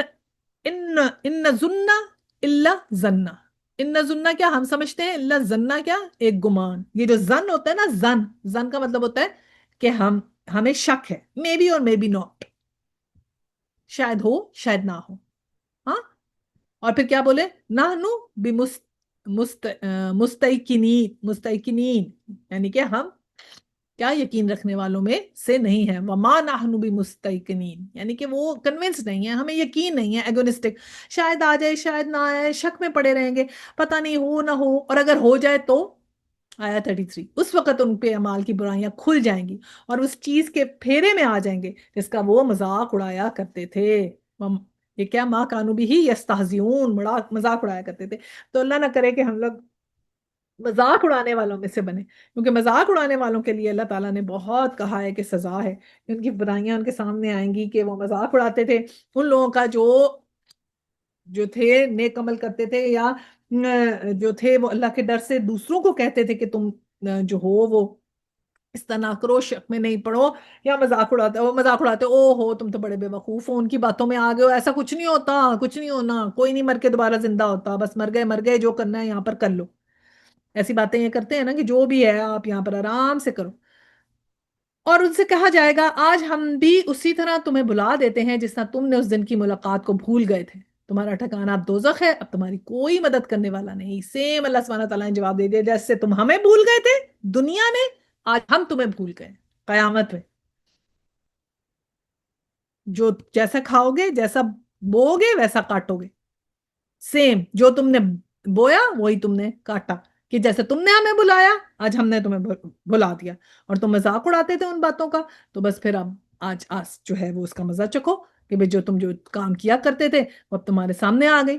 ان ظن الا ظن. ان ظن کیا ہم سمجھتے ہیں, الا ظن کیا ایک گمان. یہ جو ظن ہوتا ہے نا, ظن کا مطلب ہوتا ہے کہ ہمیں شک ہے, مے بی اور مے بی ناٹ, شاید ہو شاید نہ ہو. ہاں. اور پھر کیا بولے؟ نحنو مستیقنین, یعنی کہ ہم کیا یقین رکھنے والوں میں سے نہیں ہے. وما نحن بمستیقنین, یعنی کہ وہ کنونس نہیں ہے, ہمیں یقین نہیں ہے. ایگونسٹک, شاید آ جائے شاید نہ آئے, شک میں پڑے رہیں گے, پتہ نہیں ہو نہ ہو, اور اگر ہو جائے تو. آیا 33, اس وقت ان پہ اعمال کی برائیاں کھل جائیں گی اور اس چیز کے پھیرے میں آ جائیں گے جس کا وہ مذاق اڑایا کرتے تھے. یہ کیا ماں کانو بھی ہی یستہزئون، بڑا مذاق اڑایا کرتے تھے. تو اللہ نہ کرے کہ ہم لوگ مذاق اڑانے والوں میں سے بنے، کیونکہ مذاق اڑانے والوں کے لیے اللہ تعالیٰ نے بہت کہا ہے کہ سزا ہے، کہ ان کی برائیاں ان کے سامنے آئیں گی کہ وہ مذاق اڑاتے تھے ان لوگوں کا جو تھے نیک عمل کرتے تھے، یا جو تھے وہ اللہ کے ڈر سے دوسروں کو کہتے تھے کہ تم جو ہو وہ اس طرح نہ کرو، شک میں نہیں پڑو، یا مذاق اڑاتے او ہو تم تو بڑے بے وقوف ہو، ان کی باتوں میں آ گئے ہو، ایسا کچھ نہیں ہوتا، کچھ نہیں ہونا، کوئی نہیں مر کے دوبارہ زندہ ہوتا، بس مر گئے جو کرنا ہے یہاں پر کر لو. ایسی باتیں یہ کرتے ہیں نا کہ جو بھی ہے آپ یہاں پر آرام سے کرو. اور ان سے کہا جائے گا آج ہم بھی اسی طرح تمہیں بلا دیتے ہیں جس طرح تم نے اس دن کی ملاقات کو بھول گئے تھے، تمہارا ٹھکانہ اب دوزخ ہے، اب تمہاری کوئی مدد کرنے والا نہیں. سیم اللہ سبحانہ تعالیٰ نے جواب دے دیا، جیسے تم ہمیں بھول گئے تھے دنیا میں، آج ہم تمہیں بھول گئے قیامت میں. جو جیسا کھاؤ گے، جیسا بو گے ویسا کاٹو گے. سیم جو تم نے بویا وہی تم نے کاٹا، کہ جیسے تم نے ہمیں بلایا آج ہم نے تمہیں بلا دیا، اور تم مذاق اڑاتے تھے ان باتوں کا، تو بس پھر اب آج جو ہے وہ اس کا مزہ چکھو کہ بھئی جو کام کیا کرتے تھے وہ اب تمہارے سامنے آ گئی.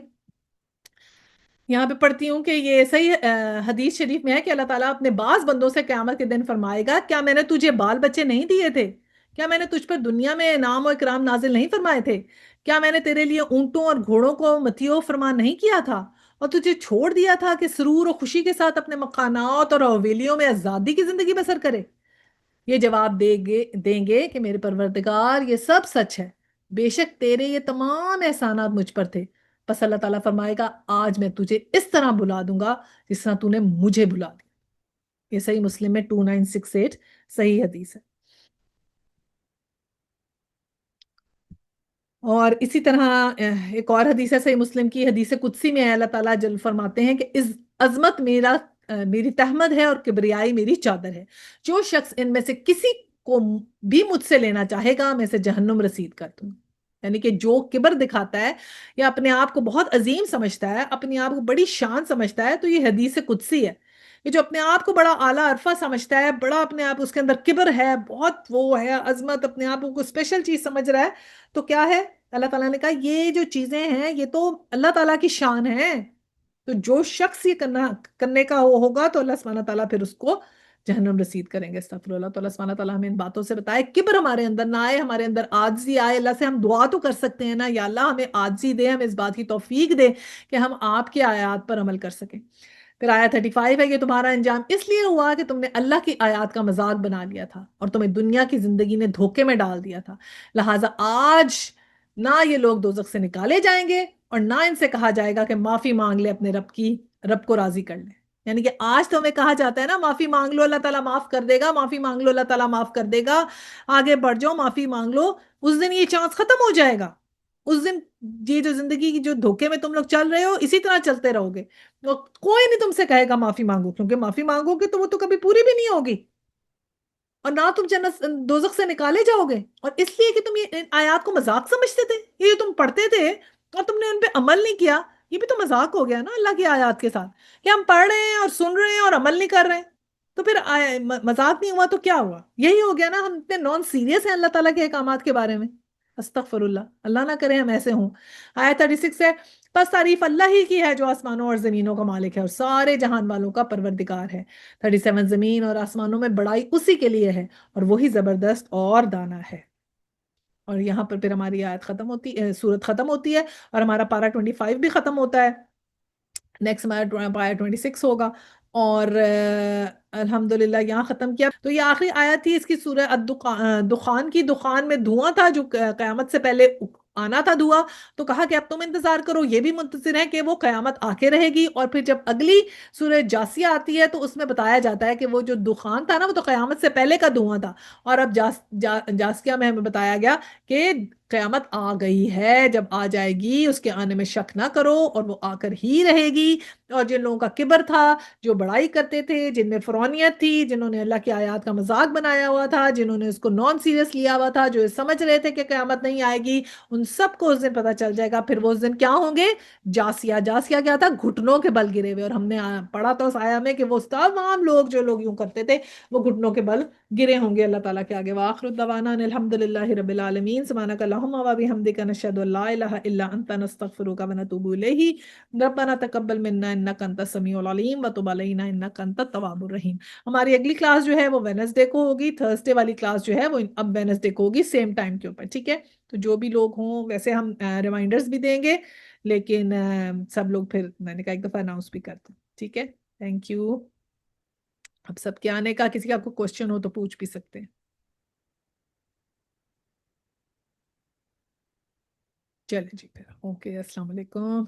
یہاں پہ پڑھتی ہوں کہ یہ صحیح حدیث شریف میں ہے کہ اللہ تعالیٰ اپنے بعض بندوں سے قیامت کے دن فرمائے گا، کیا میں نے تجھے بال بچے نہیں دیے تھے؟ کیا میں نے تجھ پر دنیا میں انعام و اکرام نازل نہیں فرمائے تھے؟ کیا میں نے تیرے لیے اونٹوں اور گھوڑوں کو متیع فرمان نہیں کیا تھا، اور تجھے چھوڑ دیا تھا کہ سرور و خوشی کے ساتھ اپنے مکانات اور حویلیوں میں آزادی کی زندگی بسر کرے؟ یہ جواب دیں گے کہ میرے پروردگار یہ سب سچ ہے، بے شک تیرے یہ تمام احسانات مجھ پر تھے. بس اللہ تعالیٰ فرمائے گا آج میں تجھے اس طرح بلا دوں گا جس طرح تو نے مجھے بلا دیا. یہ صحیح مسلم میں 2968 صحیح حدیث ہے. اور اسی طرح ایک اور حدیث ہے صحیح مسلم کی، حدیث قدسی میں ہے، اللہ تعالیٰ جل فرماتے ہیں کہ عظمت میری تہمد ہے اور کبریائی میری چادر ہے، جو شخص ان میں سے کسی کو بھی مجھ سے لینا چاہے گا میں اسے جہنم رسید کر دوں. یعنی کہ جو کبر دکھاتا ہے یا اپنے آپ کو بہت عظیم سمجھتا ہے، اپنے آپ کو بڑی شان سمجھتا ہے، تو یہ حدیث قدسی ہے. یہ جو اپنے آپ کو بڑا اعلیٰ عرفہ سمجھتا ہے، بڑا اپنے آپ اس کے اندر کبر ہے، بہت وہ ہے عظمت، اپنے آپ کو اسپیشل چیز سمجھ رہا ہے، تو کیا ہے اللہ تعالیٰ نے کہا یہ جو چیزیں ہیں یہ تو اللہ تعالیٰ کی شان ہے. تو جو شخص یہ کرنے کا وہ ہوگا تو اللہ سبحانہ تعالیٰ پھر اس کو جہنم رسید کریں گے. استغفر اللہ. تو اللہ سبحانہ تعالیٰ ہمیں ان باتوں سے بتائے کبر ہمارے اندر نہ آئے، ہمارے اندر عاجزی آئے. اللہ سے ہم دعا تو کر سکتے ہیں نا، یا اللہ ہمیں عاجزی دے، ہمیں اس بات کی توفیق دے کہ ہم آپ کے آیات پر عمل کر سکیں. پھر آیت 35 ہے، یہ تمہارا انجام اس لیے ہوا کہ تم نے اللہ کی آیات کا مذاق بنا لیا تھا اور تمہیں دنیا کی زندگی نے دھوکے میں ڈال دیا تھا، لہٰذا آج نہ یہ لوگ دوزخ سے نکالے جائیں گے اور نہ ان سے کہا جائے گا کہ معافی مانگ لے اپنے رب کو راضی کر لے. یعنی کہ آج تو ہمیں کہا جاتا ہے نا معافی مانگ لو اللہ تعالیٰ معاف کر دے گا، معافی مانگ لو اللہ تعالیٰ معاف کر دے گا، آگے بڑھ جاؤ معافی مانگ لو. اس دن یہ چانس ختم ہو جائے گا. اس دن یہ جو زندگی کی جو دھوکے میں تم لوگ چل رہے ہو اسی طرح چلتے رہو گے، کوئی نہیں تم سے کہے گا معافی مانگو، کیونکہ معافی مانگو گے تو وہ تو کبھی پوری بھی نہیں ہوگی، اور نہ تم جنت دوزخ سے نکالے جاؤ گے. اور اس لیے کہ تم یہ آیات کو مذاق سمجھتے تھے، یہ جو تم پڑھتے تھے اور تم نے ان پہ عمل نہیں کیا، یہ بھی تو مذاق ہو گیا نا اللہ کی آیات کے ساتھ، کہ ہم پڑھ رہے ہیں اور سن رہے ہیں اور عمل نہیں کر رہے ہیں. تو پھر مذاق نہیں ہوا تو کیا ہوا؟ یہی ہو گیا نا، ہم اتنے نان سیریس ہیں اللہ تعالیٰ کے احکامات کے بارے میں. استغفر اللہ، اللہ نہ کرے ہم ایسے ہوں. آیت 36 ہے، بس تعریف اللہ ہی کی ہے جو آسمانوں اور زمینوں کا مالک ہے اور سارے جہان والوں کا پروردگار ہے. 37 زمین اور آسمانوں میں بڑائی اسی کے لیے ہے اور وہی زبردست اور دانا ہے. اور یہاں پر پھر ہماری آیت ختم ہوتی ہے، سورت ختم ہوتی ہے، اور ہمارا پارہ 25 بھی ختم ہوتا ہے. نیکسٹ ہمارا پارہ 26 ہوگا، اور الحمدللہ یہاں ختم کیا. تو یہ آخری آیت تھی اس کی سورہ دخان کی. دخان میں دھواں تھا جو قیامت سے پہلے آنا تھا دھواں، تو کہا کہ اب تم انتظار کرو، یہ بھی منتظر ہے کہ وہ قیامت آ کے رہے گی. اور پھر جب اگلی سورہ جاسیہ آتی ہے تو اس میں بتایا جاتا ہے کہ وہ جو دخان تھا نا وہ تو قیامت سے پہلے کا دھواں تھا، اور اب جاسیہ میں ہمیں بتایا گیا کہ قیامت آ گئی ہے، جب آ جائے گی اس کے آنے میں شک نہ کرو، اور وہ آ کر ہی رہے گی. اور جن لوگوں کا کبر تھا، جو بڑائی کرتے تھے، جن میں فرعونیت تھی، جنہوں نے اللہ کی آیات کا مذاق بنایا ہوا تھا، جنہوں نے اس کو نان سیریس لیا ہوا تھا، جو سمجھ رہے تھے کہ قیامت نہیں آئے گی، ان سب کو اس دن پتہ چل جائے گا. پھر وہ اس دن کیا ہوں گے؟ جاسیہ. جاسیہ کیا تھا؟ گھٹنوں کے بل گرے ہوئے. اور ہم نے پڑھا تھا اس آیا میں کہ وہ تمام لوگ جو لوگ یوں کرتے تھے وہ گھٹنوں کے بل گرے ہوں گے اللہ تعالیٰ کے آگے. وآخر دعوانا ان الحمد للہ رب العالمین. سبحانک اللہم و بحمدک نشہد ان لا الہ الا انت نستغفرک و نتوب الیہ. ربنا تقبل منا انک انت السمیع العلیم وتب علینا انک انت التواب الرحیم. ہماری اگلی کلاس جو ہے وہ وینسڈے کو ہوگی. تھرسڈے والی کلاس جو ہے وہ اب وینسڈے کو ہوگی سیم ٹائم کے اوپر. ٹھیک ہے، تو جو بھی لوگ ہوں، ویسے ہم ریمائنڈرز بھی دیں گے، لیکن سب لوگ پھر میں نے کہا ایک دفعہ اناؤنس بھی کر دوں. ٹھیک ہے، تھینک یو. اب سب کے آنے کا، کسی کا کوئی کوشچن ہو تو پوچھ بھی سکتے ہیں. چلیں جی پھر اوکے، السلام علیکم.